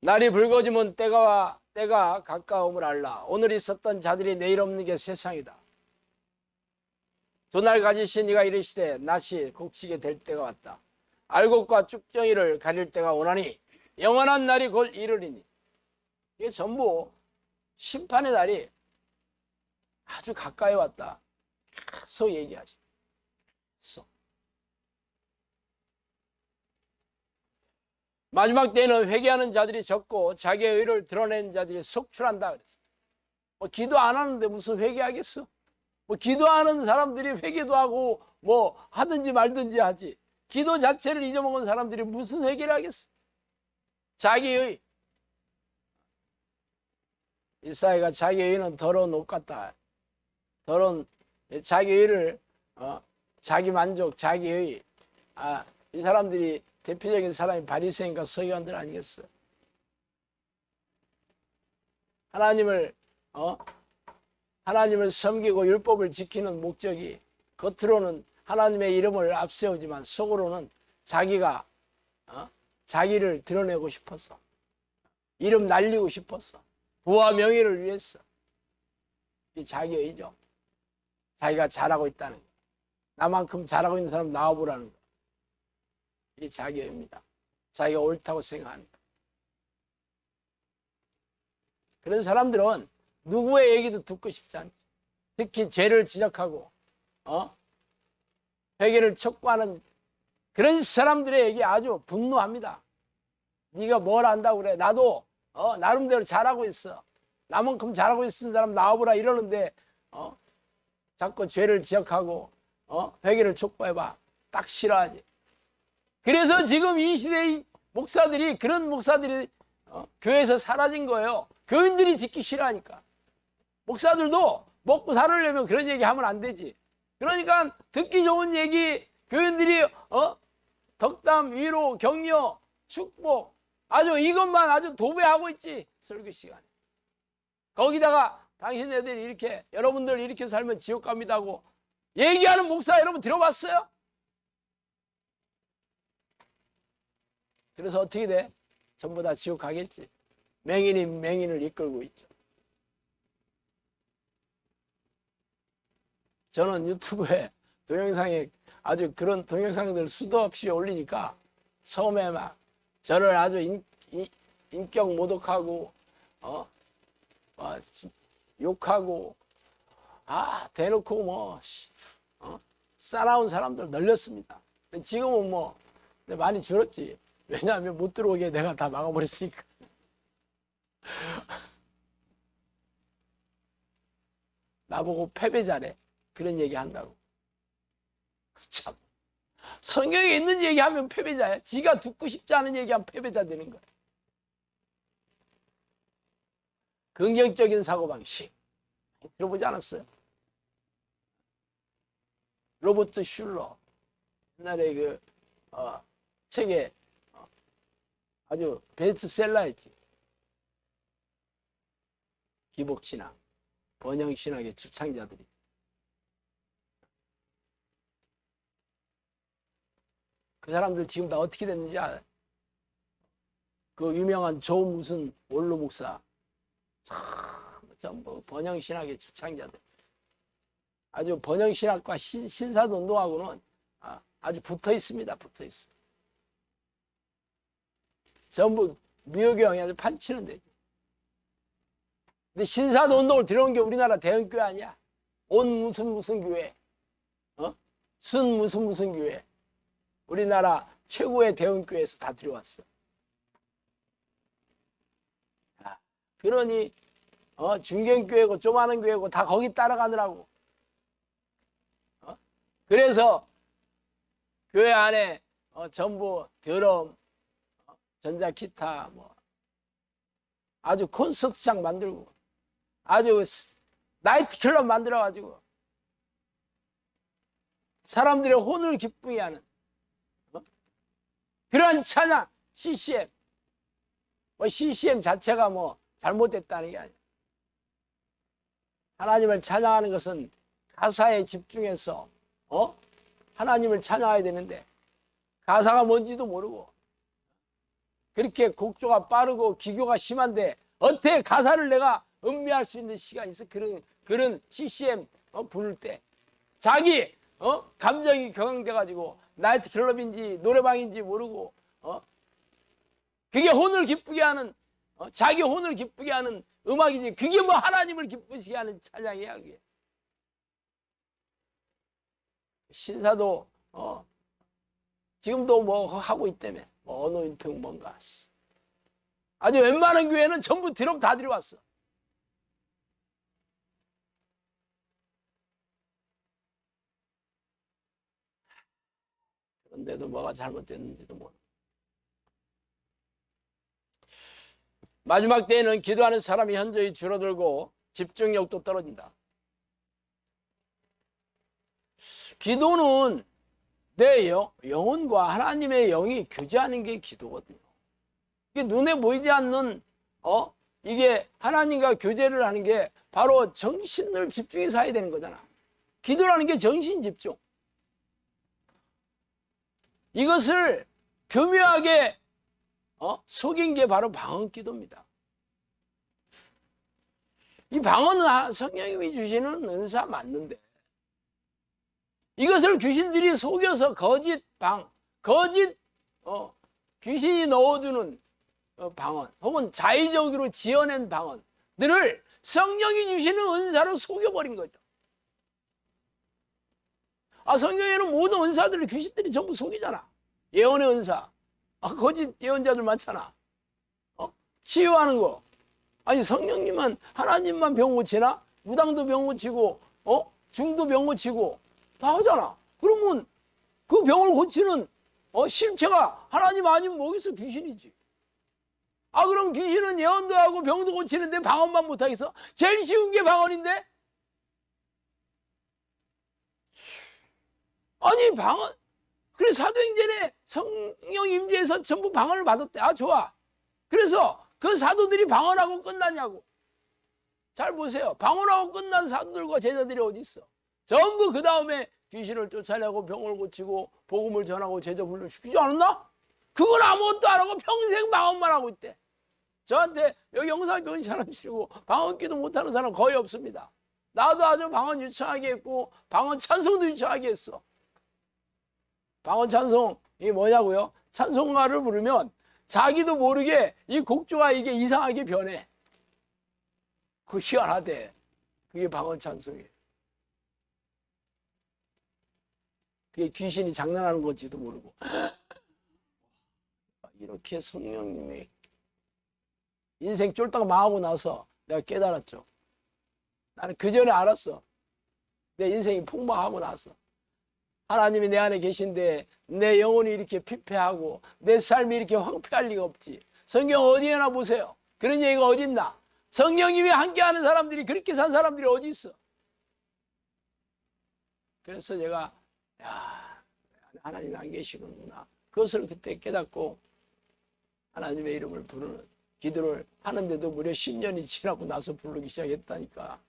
날이 붉어지면 때가 가까움을 알라. 오늘 있었던 자들이 내일 없는 게 세상이다. 두 날 가지신 이가 이르시되 낮이 곡치게 될 때가 왔다. 알곡과 쭉정이를 가릴 때가 오나니 영원한 날이 곧 이르리니. 이게 전부 심판의 날이 아주 가까이 왔다. 계속 얘기하지. 계속. 마지막 때에는 회개하는 자들이 적고 자기의 의를 드러낸 자들이 속출한다 그랬어. 뭐 기도 안 하는데 무슨 회개하겠어? 뭐 기도하는 사람들이 회개도 하고 뭐 하든지 말든지 하지. 기도 자체를 잊어먹은 사람들이 무슨 회개를 하겠어? 자기의, 이사야가 자기의 의는 더러운 옷 같다. 더러운 자기의 의를 자기 만족, 자기의 이 사람들이 대표적인 사람이 바리새인과 서기관들 아니겠어? 하나님을 섬기고 율법을 지키는 목적이 겉으로는 하나님의 이름을 앞세우지만 속으로는 자기가 자기를 드러내고 싶어서, 이름 날리고 싶어서, 부와 명예를 위해서. 이 자기의죠. 자기가 잘하고 있다는 거. 나만큼 잘하고 있는 사람 나와보라는 거. 이게 자기의입니다. 자기가 옳다고 생각하는 거. 그런 사람들은 누구의 얘기도 듣고 싶지 않죠. 특히 죄를 지적하고 회개를 촉구하는 그런 사람들의 얘기 아주 분노합니다. 네가 뭘 안다고 그래. 나도 나름대로 잘하고 있어. 나만큼 잘하고 있는 사람 나와보라 이러는데 자꾸 죄를 지적하고 회개를 촉구해봐. 딱 싫어하지. 그래서 지금 이 시대의 목사들이, 그런 목사들이 교회에서 사라진 거예요. 교인들이 듣기 싫어하니까. 목사들도 먹고 살으려면 그런 얘기 하면 안 되지. 그러니까 듣기 좋은 얘기, 교인들이 덕담, 위로, 격려, 축복, 아주 이것만 아주 도배하고 있지. 설교 시간에. 거기다가 당신네들이 이렇게, 여러분들 이렇게 살면 지옥 갑니다 하고 얘기하는 목사 여러분 들어봤어요? 그래서 어떻게 돼? 전부 다 지옥 가겠지. 맹인이 맹인을 이끌고 있죠. 저는 유튜브에 동영상에 아주 그런 동영상들 수도 없이 올리니까 처음에 막 저를 아주 인격 모독하고 욕하고 대놓고 뭐 싸나운 사람들 널렸습니다. 지금은 뭐 근데 많이 줄었지. 왜냐하면 못 들어오게 내가 다 막아버렸으니까. 나보고 패배자래. 그런 얘기 한다고. 참. 성경에 있는 얘기하면 패배자야. 지가 듣고 싶지 않은 얘기하면 패배자 되는 거야. 긍정적인 사고방식. 들어보지 않았어요? 로버트 슐러. 옛날에 책에 아주 베스트셀러였지. 기복신학, 번영신학의 주창자들이. 그 사람들 지금 다 어떻게 됐는지 알아요? 그 유명한 조 무슨 원로 목사. 전부 번영신학의 주창자들. 아주 번영신학과 신사도 운동하고는 아주 붙어 있습니다. 붙어 있어. 전부 미호교양이 아주 판치는 데죠. 근데 신사도 운동을 들어온 게 우리나라 대형교회 아니야. 온 무슨 교회. 순 무슨 교회. 우리나라 최고의 대형교회에서 다 들여왔어. 그러니 중견교회고 조그마한 교회고 다 거기 따라가느라고. 그래서 교회 안에 전부 드럼, 전자기타 뭐 아주 콘서트장 만들고 아주 나이트클럽 만들어가지고 사람들의 혼을 기쁘게 하는 그런 찬양 CCM. 뭐 CCM 자체가 뭐 잘못됐다는 게 아니야. 하나님을 찬양하는 것은 가사에 집중해서 하나님을 찬양해야 되는데 가사가 뭔지도 모르고 그렇게 곡조가 빠르고 기교가 심한데 어떻게 가사를 내가 음미할 수 있는 시간이 있어? 그런 CCM 부를 때 자기 감정이 격앙돼 가지고 나이트 클럽인지 노래방인지 모르고 그게 혼을 기쁘게 하는 자기 혼을 기쁘게 하는 음악이지. 그게 뭐 하나님을 기쁘시게 하는 찬양이야. 그게. 신사도 지금도 뭐 하고 있다며. 뭐 어노인팅 뭔가. 아주 웬만한 교회는 전부 드럼 다 들여왔어. 그런데도 뭐가 잘못됐는지도 모르고. 마지막 때에는 기도하는 사람이 현저히 줄어들고 집중력도 떨어진다. 기도는 내 영혼과 하나님의 영이 교제하는 게 기도거든요. 이게 눈에 보이지 않는 이게 하나님과 교제를 하는 게 바로 정신을 집중해서 해야 되는 거잖아. 기도라는 게 정신 집중. 이것을 교묘하게 속인 게 바로 방언기도입니다. 이 방언은 성령님이 주시는 은사 맞는데 이것을 귀신들이 속여서 거짓 귀신이 넣어주는 방언 혹은 자의적으로 지어낸 방언들을 성령이 주시는 은사로 속여버린 거죠. 성경에는 모든 은사들을 귀신들이 전부 속이잖아. 예언의 은사. 거짓 예언자들 많잖아. 치유하는 거. 아니 성령님만 하나님만 병 고치나? 무당도 병 고치고 중도 병 고치고 다 하잖아. 그러면 그 병을 고치는 실체가 하나님 아니면 뭐겠어? 귀신이지. 그럼 귀신은 예언도 하고 병도 고치는데 방언만 못하겠어? 제일 쉬운 게 방언인데? 아니 방언. 그래 사도행전에 성령 임재에서 전부 방언을 받았대. 좋아. 그래서 그 사도들이 방언하고 끝났냐고. 잘 보세요. 방언하고 끝난 사도들과 제자들이 어디 있어? 전부 그 다음에 귀신을 쫓아내고 병을 고치고 복음을 전하고 제자 훈련시키지 않았나? 그건 아무것도 안 하고 평생 방언만 하고 있대. 저한테 여기 영상교인 사람 치고 방언기도 못하는 사람 거의 없습니다. 나도 아주 방언 유창하게 했고 방언 찬송도 유창하게 했어. 방언 찬송이 뭐냐고요? 찬송가를 부르면 자기도 모르게 이 곡조가 이게 이상하게 변해. 그거 희한하대. 그게 방언 찬송이에요. 그게 귀신이 장난하는 건지도 모르고. 이렇게 성령님이 인생 쫄딱 망하고 나서 내가 깨달았죠. 나는 그 전에 알았어. 내 인생이 폭망하고 나서 하나님이 내 안에 계신데 내 영혼이 이렇게 피폐하고 내 삶이 이렇게 황폐할 리가 없지. 성경 어디에나 보세요. 그런 얘기가 어디 있나? 성령님이 함께하는 사람들이, 그렇게 산 사람들이 어디 있어? 그래서 제가 야, 하나님이 안 계시는구나. 그것을 그때 깨닫고 하나님의 이름을 부르는 기도를 하는데도 무려 10년이 지나고 나서 부르기 시작했다니까.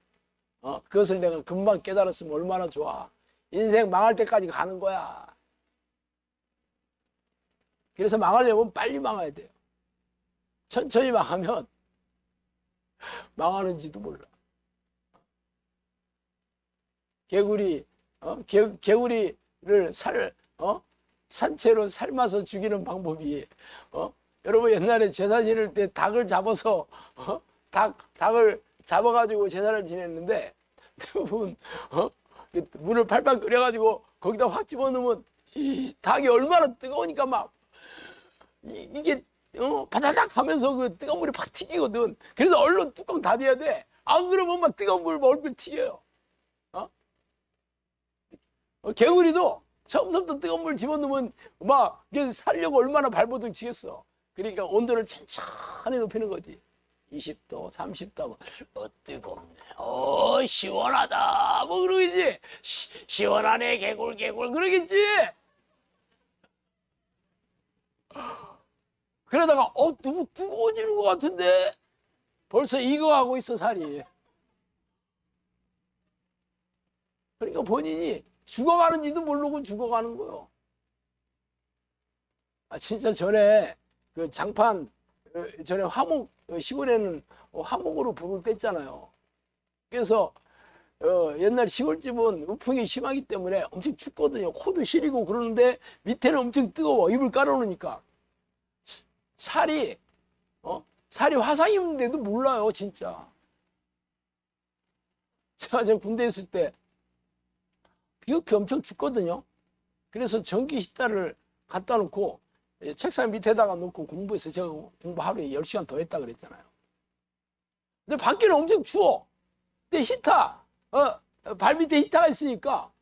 그것을 내가 금방 깨달았으면 얼마나 좋아. 인생 망할 때까지 가는 거야. 그래서 망하려면 빨리 망해야 돼요. 천천히 망하면 망하는지도 몰라. 개구리를 산채로 삶아서 죽이는 방법이, 여러분 옛날에 제사 지낼 때 닭을 잡아서, 닭을 잡아가지고 제사를 지냈는데, 대부분, 물을 팔팔 끓여가지고 거기다 확 집어넣으면 이 닭이 얼마나 뜨거우니까 막, 이게, 바다닥 하면서 그 뜨거운 물이 팍 튀기거든. 그래서 얼른 뚜껑 닫아야 돼. 안 그러면 막 뜨거운 물 얼굴 튀겨요. 개구리도 처음부터 뜨거운 물 집어넣으면 막 살려고 얼마나 발버둥 치겠어. 그러니까 온도를 천천히 높이는 거지. 20도, 30도, 뜨겁네. 시원하다. 뭐 그러겠지. 시원하네, 개굴, 그러겠지. 그러다가, 너무 뜨거워지는 것 같은데? 벌써 익어가고 있어, 살이. 그러니까 본인이 죽어가는지도 모르고 죽어가는 거요. 진짜 전에 그 장판, 전에 화목, 시골에는 화목으로 불을 뗐잖아요. 그래서 옛날 시골집은 우풍이 심하기 때문에 엄청 춥거든요. 코도 시리고 그러는데 밑에는 엄청 뜨거워. 이불 깔아놓으니까. 살이 화상 입는데도 몰라요, 진짜. 제가 군대 있을 때 비흡기 엄청 춥거든요. 그래서 전기 히터를 갖다 놓고 책상 밑에다가 놓고 공부해서 제가 공부 하루에 10시간 더 했다 그랬잖아요. 근데 밖에는 엄청 추워. 근데 히터, 발 밑에 히터가 있으니까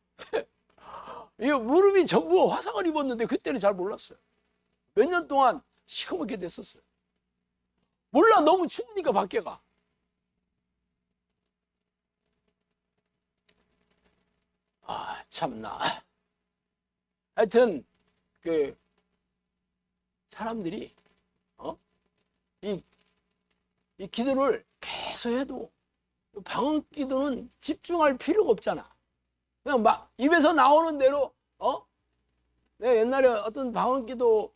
이 무릎이 전부 화상을 입었는데 그때는 잘 몰랐어요. 몇 년 동안 시커멓게 됐었어요. 몰라, 너무 추우니까 밖에가. 참나. 하여튼 사람들이 이 기도를 계속 해도 방언 기도는 집중할 필요가 없잖아. 그냥 막 입에서 나오는 대로 내가 옛날에 어떤 방언 기도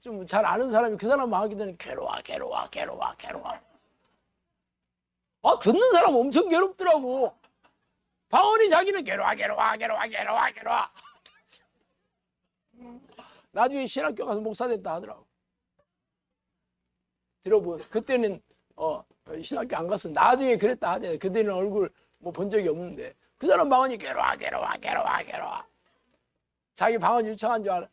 좀 잘 아는 사람이 그 사람 방언 기도는 괴로워. 듣는 사람 엄청 괴롭더라고. 방언이 자기는 괴로워. 나중에 신학교 가서 목사 됐다 하더라고. 들어보면 그때는 신학교 안 갔어. 나중에 그랬다 하대. 그때는 얼굴 뭐 본 적이 없는데 그 사람 방언이 괴로워. 자기 방언 유창한 줄 알아.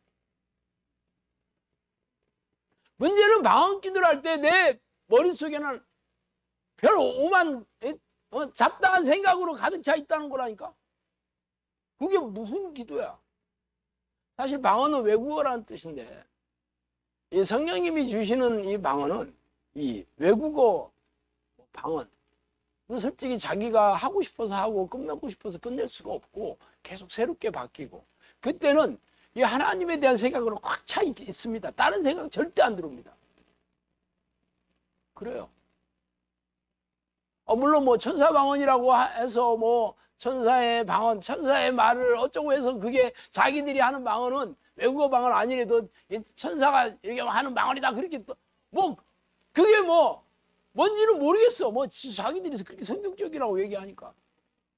문제는 방언 기도를 할 때 내 머릿속에는 별 오만 잡다한 생각으로 가득 차 있다는 거라니까. 그게 무슨 기도야? 사실 방언은 외국어라는 뜻인데 이 성령님이 주시는 이 방언은 이 외국어 방언, 솔직히 자기가 하고 싶어서 하고 끝내고 싶어서 끝낼 수가 없고 계속 새롭게 바뀌고, 그때는 이 하나님에 대한 생각으로 꽉 차 있습니다. 다른 생각 절대 안 들어옵니다. 그래요. 물론 뭐 천사 방언이라고 해서 뭐 천사의 방언, 천사의 말을 어쩌고 해서 그게 자기들이 하는 방언은 외국어 방언 아니래도 천사가 이렇게 하는 방언이다, 그렇게 또 뭐 그게 뭐 뭔지는 모르겠어. 뭐 자기들이 그렇게 성경적이라고 얘기하니까.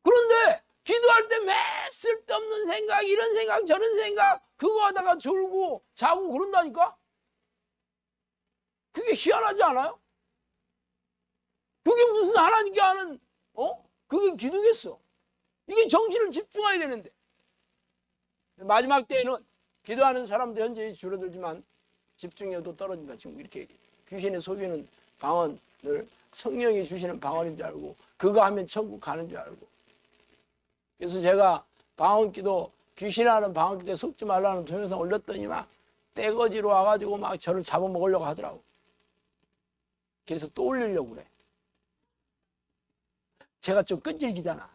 그런데 기도할 때 매 쓸데없는 생각, 이런 생각 저런 생각 그거 하다가 졸고 자고 그런다니까. 그게 희한하지 않아요? 그게 무슨 하나님께 하는 그게 기도겠어. 이게 정신을 집중해야 되는데. 마지막 때에는 기도하는 사람도 현재 줄어들지만 집중력도 떨어진다. 지금 이렇게 귀신의 속이는 방언을 성령이 주시는 방언인 줄 알고 그거 하면 천국 가는 줄 알고. 그래서 제가 방언기도 귀신하는 방언기도에 속지 말라는 동영상 올렸더니 막 떼거지로 와가지고 막 저를 잡아먹으려고 하더라고. 그래서 또 올리려고 그래. 제가 좀 끈질기잖아.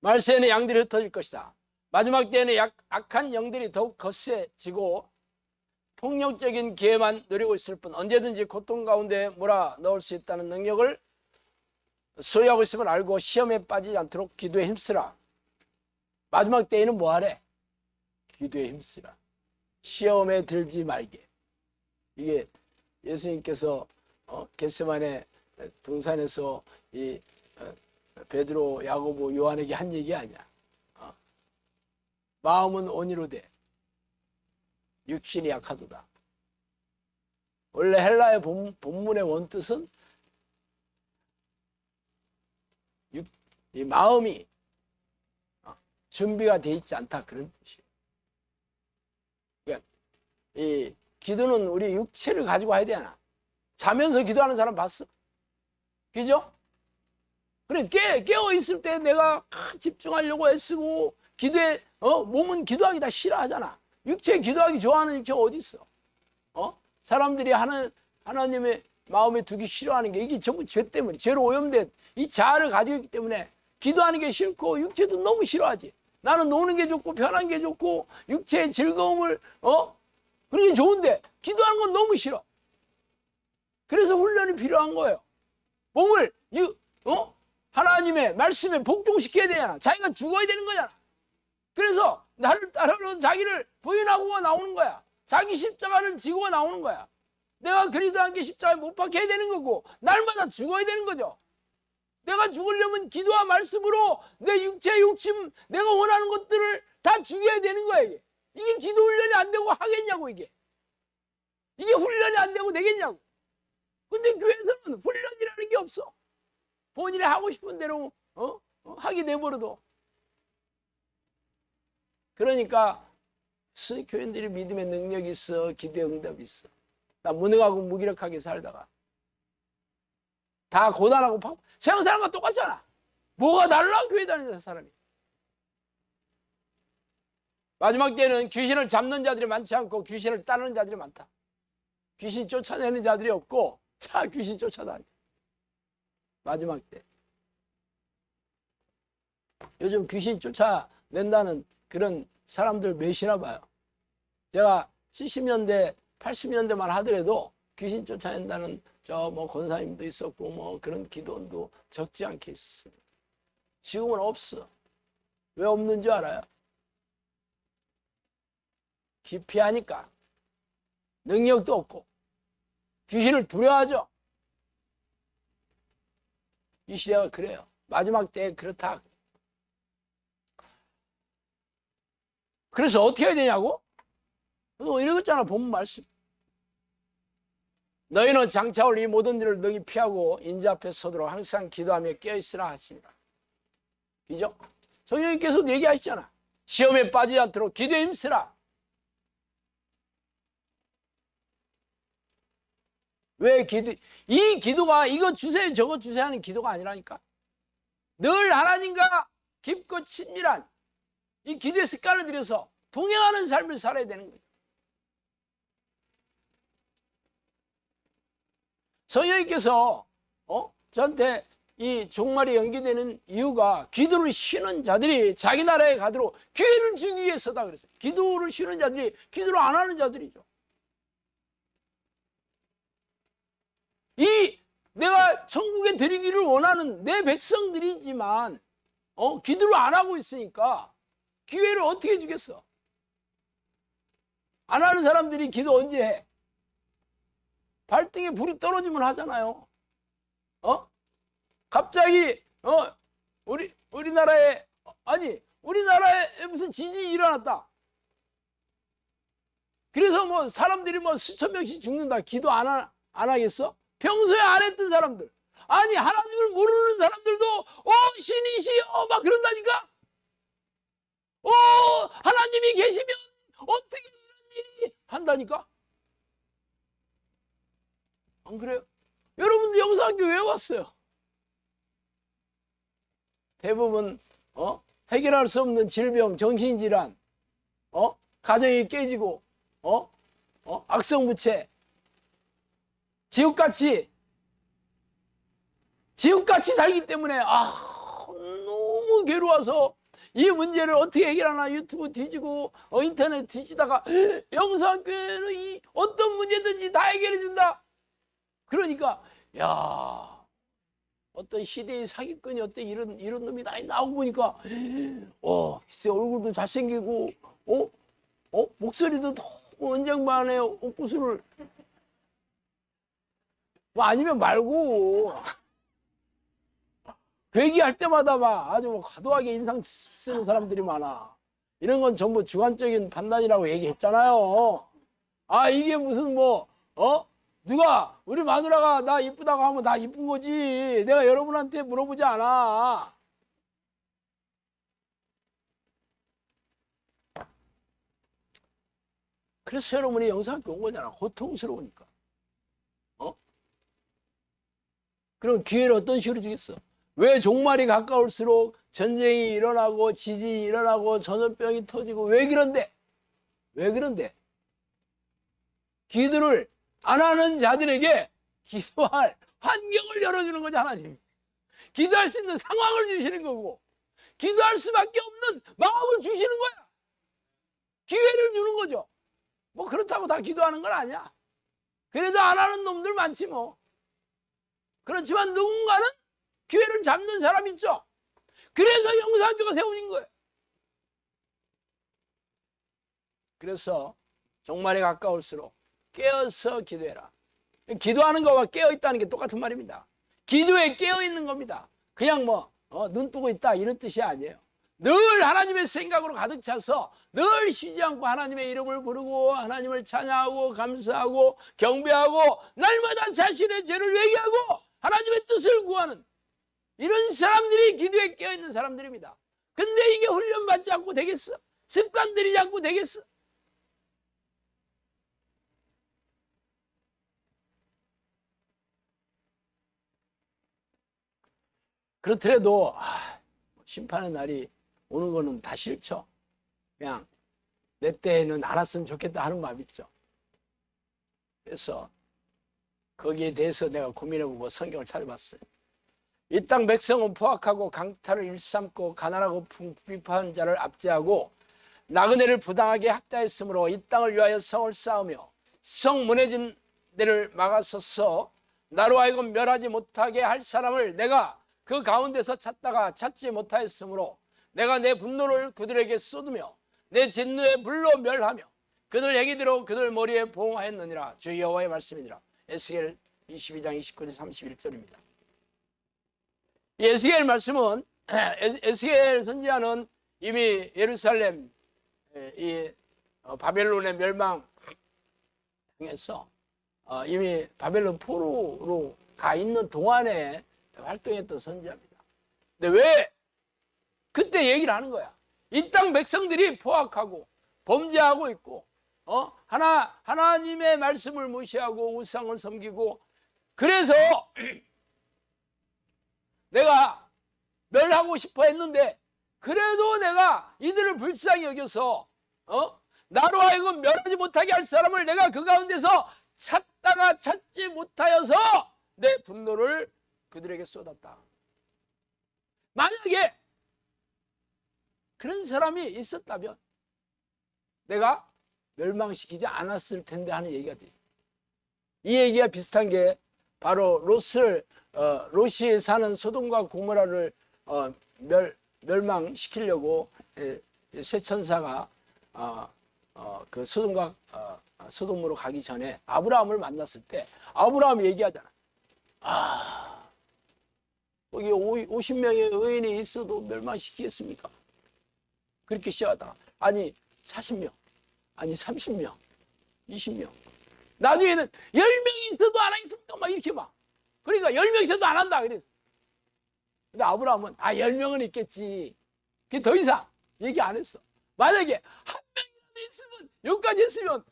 말세에는 양들이 흩어질 것이다. 마지막 때에는 악한 영들이 더욱 거세지고 폭력적인 기회만 누리고 있을 뿐 언제든지 고통 가운데 몰아넣을 수 있다는 능력을 소유하고 있음을 알고 시험에 빠지지 않도록 기도에 힘쓰라. 마지막 때에는 뭐하래? 기도에 힘쓰라. 시험에 들지 말게. 이게 예수님께서 겟세마네 동산에서 이 베드로, 야고보, 요한에게 한 얘기 아니야. 마음은 온이로되 육신이 약하도다. 원래 헬라의 본문의 원뜻은 이 마음이 준비가 돼 있지 않다 그런 뜻이에요. 그러니까 이 기도는 우리 육체를 가지고 해야 되나? 자면서 기도하는 사람 봤어? 그죠? 그래 깨어 있을 때 내가 집중하려고 애쓰고 기도에 몸은 기도하기 다 싫어하잖아. 육체 기도하기 좋아하는 육체가 어디 있어? 사람들이 하나님의 마음에 두기 싫어하는 게 이게 전부 죄 때문에 죄로 오염된 이 자아를 가지고 있기 때문에 기도하는 게 싫고 육체도 너무 싫어하지. 나는 노는 게 좋고 편한 게 좋고 육체의 즐거움을 그런 게 좋은데 기도하는 건 너무 싫어. 그래서 훈련이 필요한 거예요. 몸을 하나님의 말씀에 복종시켜야 되잖아. 자기가 죽어야 되는 거잖아. 그래서 나를 따르는 자기를 부인하고 나오는 거야. 자기 십자가를 지고 나오는 거야. 내가 그리스도 함께 십자가에 못 박혀야 되는 거고 날마다 죽어야 되는 거죠. 내가 죽으려면 기도와 말씀으로 내 육체 욕심 내가 원하는 것들을 다 죽여야 되는 거야. 이게 기도 훈련이 안 되고 하겠냐고. 이게 훈련이 안 되고 되겠냐고. 근데 교회에서는 훈련이라는 게 없어. 본인이 하고 싶은 대로 하게 내버려둬. 그러니까 무슨 교인들이 믿음의 능력이 있어, 기도의 응답이 있어. 나 무능하고 무기력하게 살다가 다 고단하고 세상 사람과 똑같잖아. 뭐가 달라 교회 다니는 사람이. 마지막 때는 귀신을 잡는 자들이 많지 않고 귀신을 따르는 자들이 많다. 귀신 쫓아내는 자들이 없고 자 귀신 쫓아다니. 마지막 때. 요즘 귀신 쫓아낸다는 그런 사람들 몇이나 봐요. 제가 70년대 80년대만 하더라도 귀신 쫓아낸다는 권사님도 있었고 그런 기도원도 적지 않게 있었습니다. 지금은 없어. 왜 없는 줄 알아요? 기피하니까. 능력도 없고 귀신을 두려워하죠. 이 시대가 그래요. 마지막 때에 그렇다. 그래서 어떻게 해야 되냐고? 읽었잖아. 본문 말씀. 너희는 장차올 이 모든 일을 너희 피하고 인자 앞에 서도록 항상 기도하며 깨어있으라 하시니라. 그죠? 성령님께서도 얘기하시잖아. 시험에 빠지지 않도록 기도에 힘쓰라. 왜 이 기도가 이거 주세요 저거 주세요 하는 기도가 아니라니까. 늘 하나님과 깊고 친밀한 이 기도의 습관을 들여서 동행하는 삶을 살아야 되는 거예요. 성령님께서 저한테 이 종말이 연기되는 이유가 기도를 쉬는 자들이 자기 나라에 가도록 기회를 주기 위해서다 그랬어요. 기도를 쉬는 자들이 기도를 안 하는 자들이죠. 내가 천국에 드리기를 원하는 내 백성들이지만 기도를 안 하고 있으니까 기회를 어떻게 주겠어? 안 하는 사람들이 기도 언제 해? 발등에 불이 떨어지면 하잖아요. 갑자기 우리나라에 무슨 지진이 일어났다. 그래서 사람들이 수천 명씩 죽는다. 기도 안 하겠어? 평소에 안 했던 사람들. 아니 하나님을 모르는 사람들도 신이시여 막 그런다니까. 하나님이 계시면 어떻게 이런 일이 한다니까? 안 그래요? 여러분도 영상학교 왜 왔어요? 대부분 해결할 수 없는 질병, 정신질환, 가정이 깨지고 악성부채, 지옥같이 살기 때문에 너무 괴로워서 이 문제를 어떻게 해결하나 유튜브 뒤지고 인터넷 뒤지다가 영상교회는 이 어떤 문제든지 다 해결해 준다. 그러니까 야, 어떤 시대의 사기꾼이 어떤 이런 놈이 다 나오고 보니까 글쎄 얼굴도 잘생기고 목소리도 너무 언쟁반에 옥구슬을 뭐 아니면 말고 그 얘기할 때마다 막 아주 과도하게 인상 쓰는 사람들이 많아. 이런 건 전부 주관적인 판단이라고 얘기했잖아요. 이게 무슨 누가 우리 마누라가 나 이쁘다고 하면 나 이쁜 거지. 내가 여러분한테 물어보지 않아. 그래서 여러분이 영상학교 온 거잖아. 고통스러우니까. 그럼 기회를 어떤 식으로 주겠어? 왜 종말이 가까울수록 전쟁이 일어나고 지진이 일어나고 전염병이 터지고 왜 그런데? 기도를 안 하는 자들에게 기도할 환경을 열어주는 거죠, 하나님. 기도할 수 있는 상황을 주시는 거고 기도할 수밖에 없는 마음을 주시는 거야. 기회를 주는 거죠. 뭐 그렇다고 다 기도하는 건 아니야. 그래도 안 하는 놈들 많지 뭐. 그렇지만 누군가는 기회를 잡는 사람이 있죠. 그래서 영상교가 세워진 거예요. 그래서 종말에 가까울수록 깨어서 기도해라. 기도하는 거와 깨어있다는 게 똑같은 말입니다. 기도에 깨어있는 겁니다. 그냥 눈 뜨고 있다 이런 뜻이 아니에요. 늘 하나님의 생각으로 가득 차서 늘 쉬지 않고 하나님의 이름을 부르고 하나님을 찬양하고 감사하고 경배하고 날마다 자신의 죄를 회개하고 하나님의 뜻을 구하는 이런 사람들이 기도에 깨어있는 사람들입니다. 근데 이게 훈련받지 않고 되겠어? 습관 들이지 않고 되겠어? 그렇더라도 심판의 날이 오는 거는 다 싫죠. 그냥 내 때에는 안 왔으면 좋겠다 하는 마음 있죠. 그래서 거기에 대해서 내가 고민해보고 성경을 찾아봤어요. 이 땅 백성은 포악하고 강탈을 일삼고 가난하고 비판한 자를 압제하고 나그네를 부당하게 학대했으므로 이 땅을 위하여 성을 쌓으며 성 무너진 데를 막아서서 나로 하여금 멸하지 못하게 할 사람을 내가 그 가운데서 찾다가 찾지 못하였으므로 내가 내 분노를 그들에게 쏟으며 내 진노의 불로 멸하며 그들 행위대로 그들 머리에 보응하였느니라. 주 여호와의 말씀이니라. 에스겔 22장 29절 31절입니다. 에스겔 말씀은 에스겔 선지자는 이미 예루살렘 이 바벨론의 멸망에서 이미 바벨론 포로로 가 있는 동안에 활동했던 선지자입니다. 근데 왜 그때 얘기를 하는 거야? 이 땅 백성들이 포악하고 범죄하고 있고 하나님의 말씀을 무시하고 우상을 섬기고 그래서 내가 멸하고 싶어 했는데 그래도 내가 이들을 불쌍히 여겨서 나로 하여금 멸하지 못하게 할 사람을 내가 그 가운데서 찾다가 찾지 못하여서 내 분노를 그들에게 쏟았다. 만약에 그런 사람이 있었다면 내가 멸망시키지 않았을 텐데 하는 얘기가 돼요. 이 얘기가 비슷한 게 바로 롯이 사는 소돔과 고모라를 멸망시키려고 새 천사가 그 소돔으로 가기 전에 아브라함을 만났을 때 아브라함이 얘기하잖아. 거기 50명의 의인이 있어도 멸망시키겠습니까? 그렇게 시작하다가 아니 40명, 아니 30명, 20명. 나중에는 10명이 있어도 안 하겠습니까? 막 이렇게 막. 그러니까 10명 있어도 안 한다 그랬어. 근데 아브라함은 10명은 있겠지. 그 더 이상 얘기 안 했어. 만약에 한 명이라도 했으면, 여기까지 했으면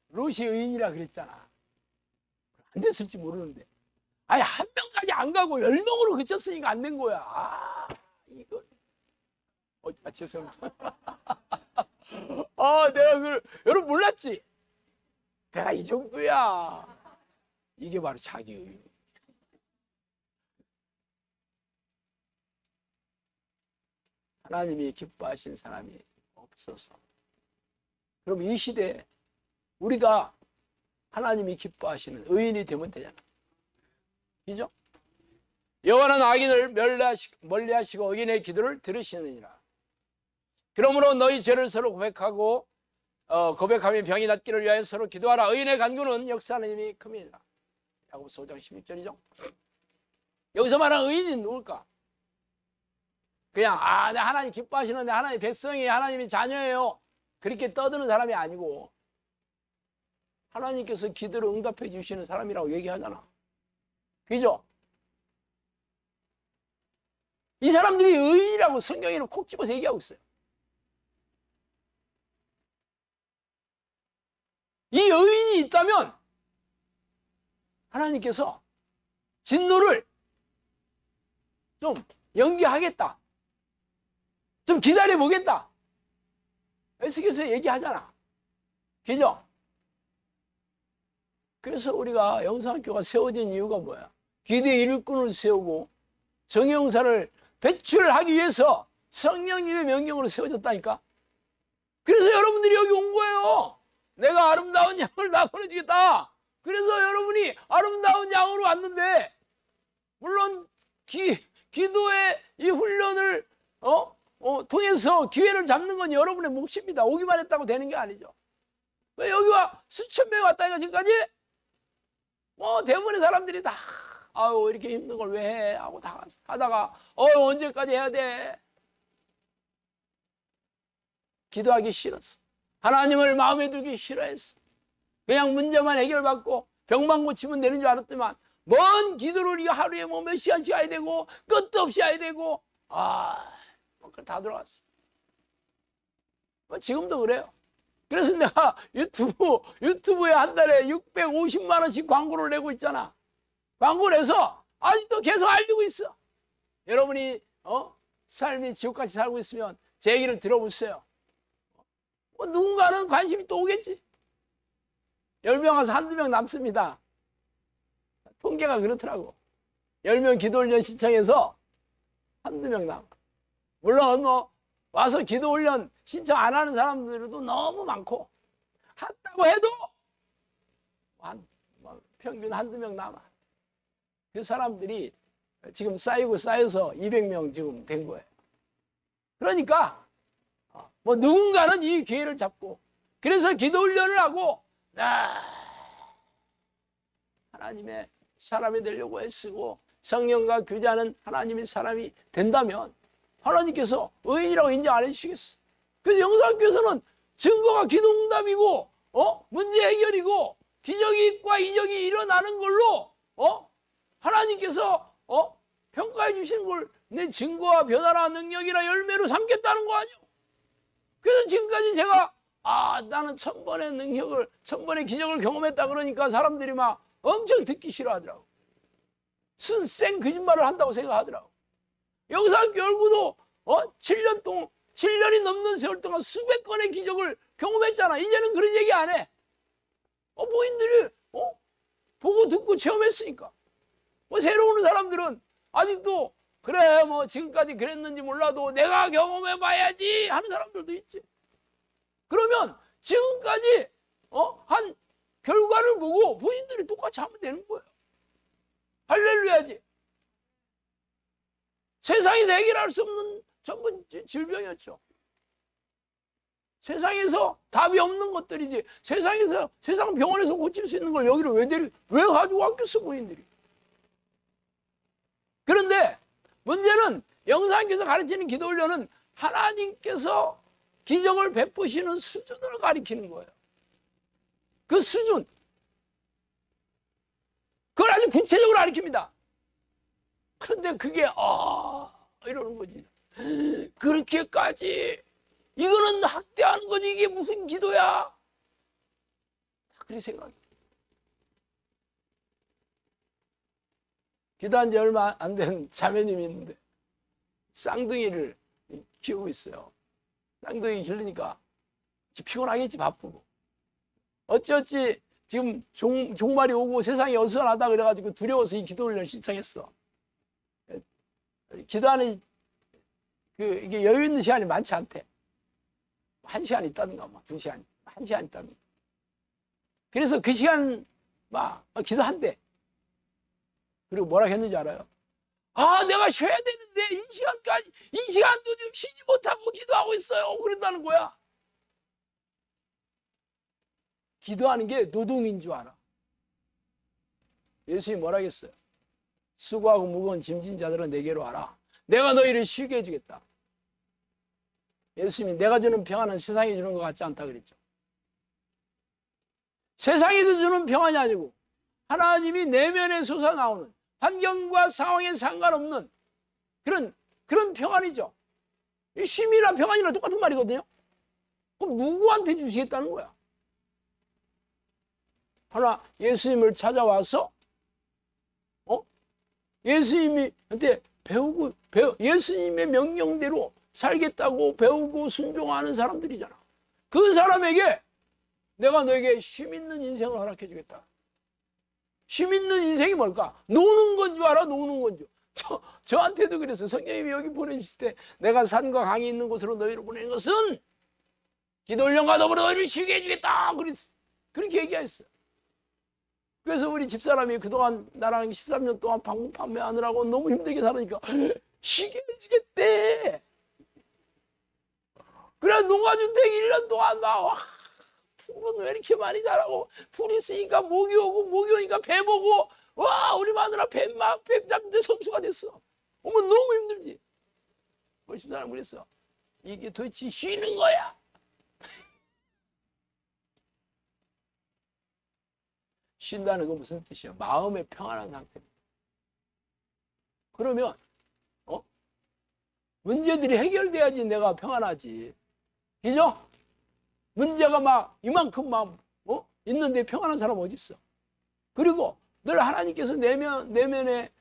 롯이 의인이라 그랬잖아. 안 됐을지 모르는데. 아니, 한 명까지 안 가고 10명으로 그쳤으니까 안 된 거야. 아, 이거. 죄송합니다. 내가 여러분 몰랐지? 내가 이 정도야. 이게 바로 자기의. 하나님이 기뻐하신 사람이 없어서. 그럼 이 시대에 우리가 하나님이 기뻐하시는 의인이 되면 되잖아. 그죠? 여호와는 악인을 멀리하시고 의인의 기도를 들으시느니라. 그러므로 너희 죄를 서로 고백하고 고백하며 병이 낫기를 위하여 서로 기도하라. 의인의 간구는 역사하는 힘이 큽니다. 야고보서 5장 16절이죠. 여기서 말하는 의인이 누굴까? 그냥 내 하나님 기뻐하시는데 하나님 백성이 하나님이 자녀예요. 그렇게 떠드는 사람이 아니고 하나님께서 기도를 응답해 주시는 사람이라고 얘기하잖아. 그죠? 이 사람들이 의인이라고 성경에는 콕 집어서 얘기하고 있어요. 이 의인이 있다면 하나님께서 진노를 좀 연기하겠다. 좀 기다려보겠다. 에스겔서 얘기하잖아. 그죠? 그래서 우리가 영성학교가 세워진 이유가 뭐야? 기도의 일꾼을 세우고 정의용사를 배출하기 위해서 성령님의 명령으로 세워졌다니까. 그래서 여러분들이 여기 온 거예요. 내가 아름다운 양을 다 보내주겠다. 그래서 여러분이 아름다운 양으로 왔는데, 물론 기도의 이 훈련을 통해서 기회를 잡는 건 여러분의 몫입니다. 오기만 했다고 되는 게 아니죠. 왜 여기 와 수천 명이 왔다니까 지금까지? 대부분의 사람들이 다 이렇게 힘든 걸 왜 해? 하고 다 하다가 언제까지 해야 돼? 기도하기 싫었어. 하나님을 마음에 두기 싫어했어. 그냥 문제만 해결받고 병만 고치면 되는 줄 알았더만 먼 기도를 이 하루에 몇 시간씩 해야 되고 끝도 없이 해야 되고 그걸 다 들어갔어. 지금도 그래요. 그래서 내가 유튜브에 한 달에 650만 원씩 광고를 내고 있잖아. 광고를 해서 아직도 계속 알리고 있어. 여러분이 삶이 지옥같이 살고 있으면 제 얘기를 들어보세요. 누군가는 관심이 또 오겠지. 10명 와서 한두 명 남습니다. 통계가 그렇더라고. 10명 기도훈련 신청해서 한두 명 남아. 물론 와서 기도훈련 신청 안 하는 사람들도 너무 많고, 한다고 해도 평균 한두 명 남아. 그 사람들이 지금 쌓여서 200명 지금 된 거예요. 그러니까 누군가는 이 기회를 잡고, 그래서 기도훈련을 하고 하나님의 사람이 되려고 애쓰고 성령과 교제하는 하나님의 사람이 된다면 하나님께서 의인이라고 인정 안 해주시겠어. 그래서 영성학교에서는 증거가 기도응답이고 문제 해결이고 기적과 이적이 일어나는 걸로 하나님께서 평가해 주시는 걸 내 증거와 변화나 능력이나 열매로 삼겠다는 거 아니에요. 그래서 지금까지 제가 나는 1000번의 능력을 1000번의 기적을 경험했다 그러니까 사람들이 막 엄청 듣기 싫어하더라고. 생 거짓말을 한다고 생각하더라고. 영상학교 열고도 7년이 넘는 세월 동안 수백 건의 기적을 경험했잖아. 이제는 그런 얘기 안 해. 부인들이 보고 듣고 체험했으니까. 새로 오는 사람들은 아직도 그래 지금까지 그랬는지 몰라도 내가 경험해봐야지 하는 사람들도 있지. 그러면 지금까지 한 결과를 보고 본인들이 똑같이 하면 되는 거예요. 할렐루야지. 세상에서 해결할 수 없는 전부 질병이었죠. 세상에서 답이 없는 것들이지. 세상 병원에서 고칠 수 있는 걸 여기를 왜 가지고 왔겠어 본인들이. 그런데 문제는 영상교에서 가르치는 기도훈련은 하나님께서 기적을 베푸시는 수준을 가리키는 거예요. 그 수준. 그걸 아주 구체적으로 가리킵니다. 그런데 그게 이러는 거지. 그렇게까지 이거는 학대하는 거지. 이게 무슨 기도야? 그렇게 생각해. 기도한 지 얼마 안 된 자매님이 있는데 쌍둥이를 키우고 있어요. 쌍둥이 기르니까 피곤하겠지, 바쁘고. 어찌어찌 지금 종말이 오고 세상이 어수선하다 그래가지고 두려워서 이 기도를 신청했어. 기도하는 이게 여유 있는 시간이 많지 않대. 1시간 있다든가, 2시간, 1시간 있다든가. 그래서 그 시간 막 기도한대. 그리고 뭐라 했는지 알아요? 아, 내가 쉬어야 되는데 이 시간도 지금 쉬지 못하고 기도하고 있어요. 그런다는 거야. 기도하는 게 노동인 줄 알아. 예수님이 뭐라 했어요? 수고하고 무거운 짐진 자들은 내게로 와라. 내가 너희를 쉬게 해주겠다. 예수님이 내가 주는 평안은 세상이 주는 것 같지 않다 그랬죠. 세상에서 주는 평안이 아니고 하나님이 내면에 솟아나오는 환경과 상황에 상관없는 그런 평안이죠. 쉼이나 평안이나 똑같은 말이거든요. 그럼 누구한테 주시겠다는 거야? 하나 예수님을 찾아와서 예수님한테 예수님의 명령대로 살겠다고 배우고 순종하는 사람들이잖아. 그 사람에게 내가 너에게 쉼 있는 인생을 허락해 주겠다. 쉼 있는 인생이 뭘까? 노는 건 줄 알아? 노는 건 줄. 저한테도 그랬어요. 성령님이 여기 보내주실 때 내가 산과 강이 있는 곳으로 너희를 보내는 것은 기도 훈련과 더불어 너희를 쉬게 해주겠다. 그렇게 얘기했어요. 그래서 우리 집사람이 그동안 나랑 13년 동안 방문 판매하느라고 너무 힘들게 살으니까 쉬게 해주겠대. 그래 농가주택 1년 동안 막 풀은 왜 이렇게 많이 자라고 풀 있으니까 모기 오고 모기 오니까 배 보고 와 우리 마누라 뱀 잡는데 선수가 됐어. 어머 너무 힘들지. 우리 집사람 그랬어. 이게 도대체 쉬는 거야? 쉰다는 건 무슨 뜻이야? 마음의 평안한 상태입니다. 그러면 문제들이 해결돼야지 내가 평안하지. 그죠? 문제가 막 이만큼 막 있는데 평안한 사람 어디 있어? 그리고 늘 하나님께서 내면에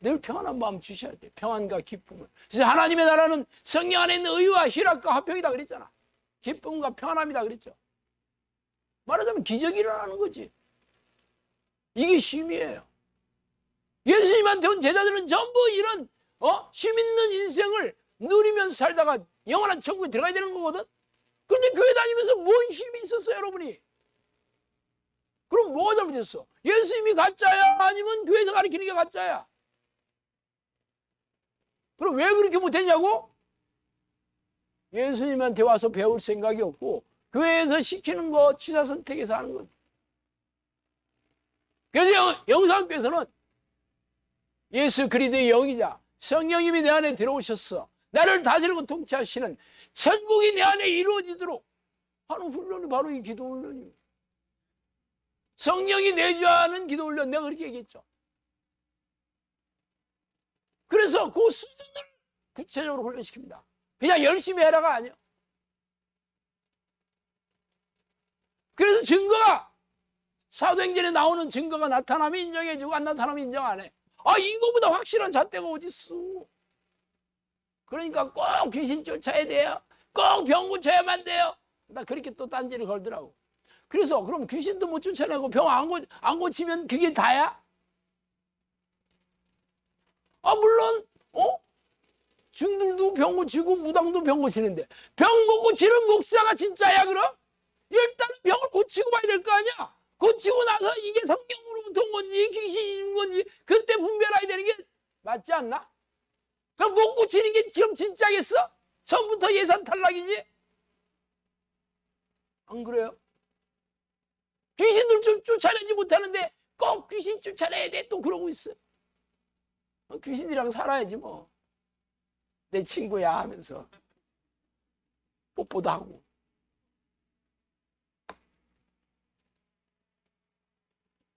늘 평안한 마음 주셔야 돼. 평안과 기쁨을. 그래서 하나님의 나라는 성령 안에 있는 의와 희락과 화평이다 그랬잖아. 기쁨과 평안함이다 그랬죠. 말하자면 기적이 일어나는 거지. 이게 쉼이에요. 예수님한테 온 제자들은 전부 이런 쉼 있는 인생을 누리면서 살다가 영원한 천국에 들어가야 되는 거거든. 그런데 교회 다니면서 뭔 쉼이 있었어요, 여러분이? 그럼 뭐가 잘못했어? 예수님이 가짜야? 아니면 교회에서 가르치는 게 가짜야? 그럼 왜 그렇게 못했냐고? 예수님한테 와서 배울 생각이 없고 교회에서 시키는 거 취사 선택해서 하는 거지. 그래서 영상교에서는 예수 그리스도의 영이자 성령님이 내 안에 들어오셨어. 나를 다스리고 통치하시는 천국이 내 안에 이루어지도록 하는 훈련이 바로 이 기도 훈련이에요. 성령이 내주하는 기도 훈련, 내가 그렇게 얘기했죠. 그래서 그 수준을 구체적으로 훈련시킵니다. 그냥 열심히 해라가 아니야. 그래서 증거가 사도행전에 나오는 증거가 나타나면 인정해주고 안 나타나면 인정 안 해. 아 이거보다 확실한 잣대가 어딨어. 그러니까 꼭 귀신 쫓아야 돼요. 꼭 병 고쳐야만 돼요. 나 그렇게 또 딴지를 걸더라고. 그래서 그럼 귀신도 못 쫓아내고 병 안 고치면 그게 다야? 아 물론 중들도 병 고치고 무당도 병 고치는데 병 못 고치는 목사가 진짜야 그럼? 일단은 병을 고치고 봐야 될 거 아니야? 고치고 나서 이게 성령으로부터 온 건지 귀신인 건지 그때 분별해야 되는 게 맞지 않나? 그럼 못 고치는 게 그럼 진짜겠어? 처음부터 예산 탈락이지? 안 그래요? 귀신들 쫓아내지 못하는데 꼭 귀신 쫓아내야 돼 또 그러고 있어. 귀신이랑 살아야지 뭐. 내 친구야 하면서 뽀뽀도 하고.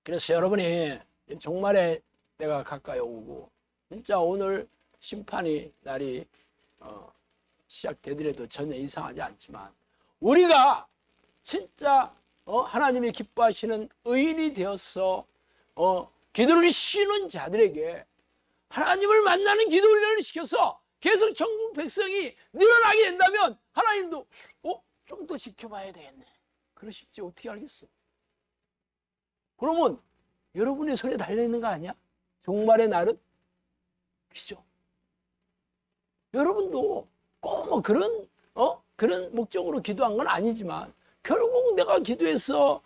그래서 여러분이 정말에 내가 가까이 오고 진짜 오늘 심판이 날이 시작되더라도 전혀 이상하지 않지만 우리가 진짜 하나님이 기뻐하시는 의인이 되어서 기도를 쉬는 자들에게 하나님을 만나는 기도 훈련을 시켜서 계속 천국 백성이 늘어나게 된다면 하나님도 좀 더 지켜봐야 되겠네. 그러실지 어떻게 알겠어? 그러면 여러분의 손에 달려있는 거 아니야? 종말의 날은? 그죠? 여러분도 꼭 뭐 그런 목적으로 기도한 건 아니지만 결국 내가 기도해서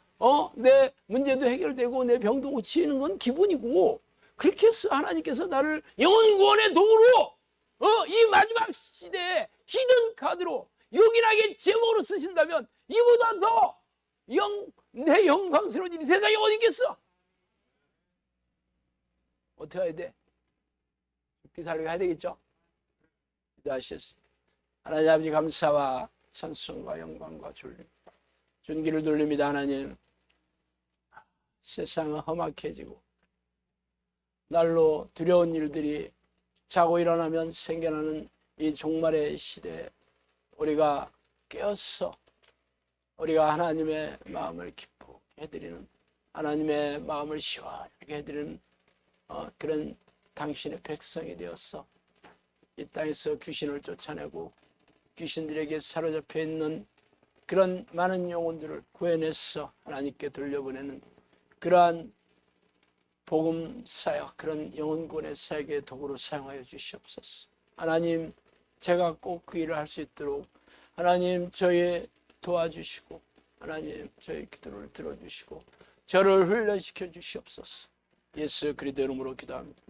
내 문제도 해결되고 내 병도 고치는 건 기본이고, 그렇게 해서 하나님께서 나를 영혼 구원의 도구로 이 마지막 시대에 히든 카드로 요긴하게 제목으로 쓰신다면 이보다 더 내 영광스러운 일이 세상에 어디 있겠어? 어떻게 해야 돼? 죽기 살기 해야 되겠죠? 기도하셨습니다. 하나님 아버지, 감사와 찬송과 영광과 존귀를 돌립니다. 하나님, 세상은 험악해지고 날로 두려운 일들이 자고 일어나면 생겨나는 이 종말의 시대에 우리가 깨어서 우리가 하나님의 마음을 기쁘게 해드리는, 하나님의 마음을 시원하게 해드리는 그런 당신의 백성이 되어서 이 땅에서 귀신을 쫓아내고 귀신들에게 사로잡혀 있는 그런 많은 영혼들을 구해내서 하나님께 돌려보내는 그러한 복음 사역, 그런 영혼구원의 사역의 도구로 사용하여 주시옵소서. 하나님, 제가 꼭 그 일을 할 수 있도록 하나님 저희 도와주시고, 하나님 저희 기도를 들어주시고 저를 훈련시켜 주시옵소서. 예수 그리스도 이름으로 기도합니다.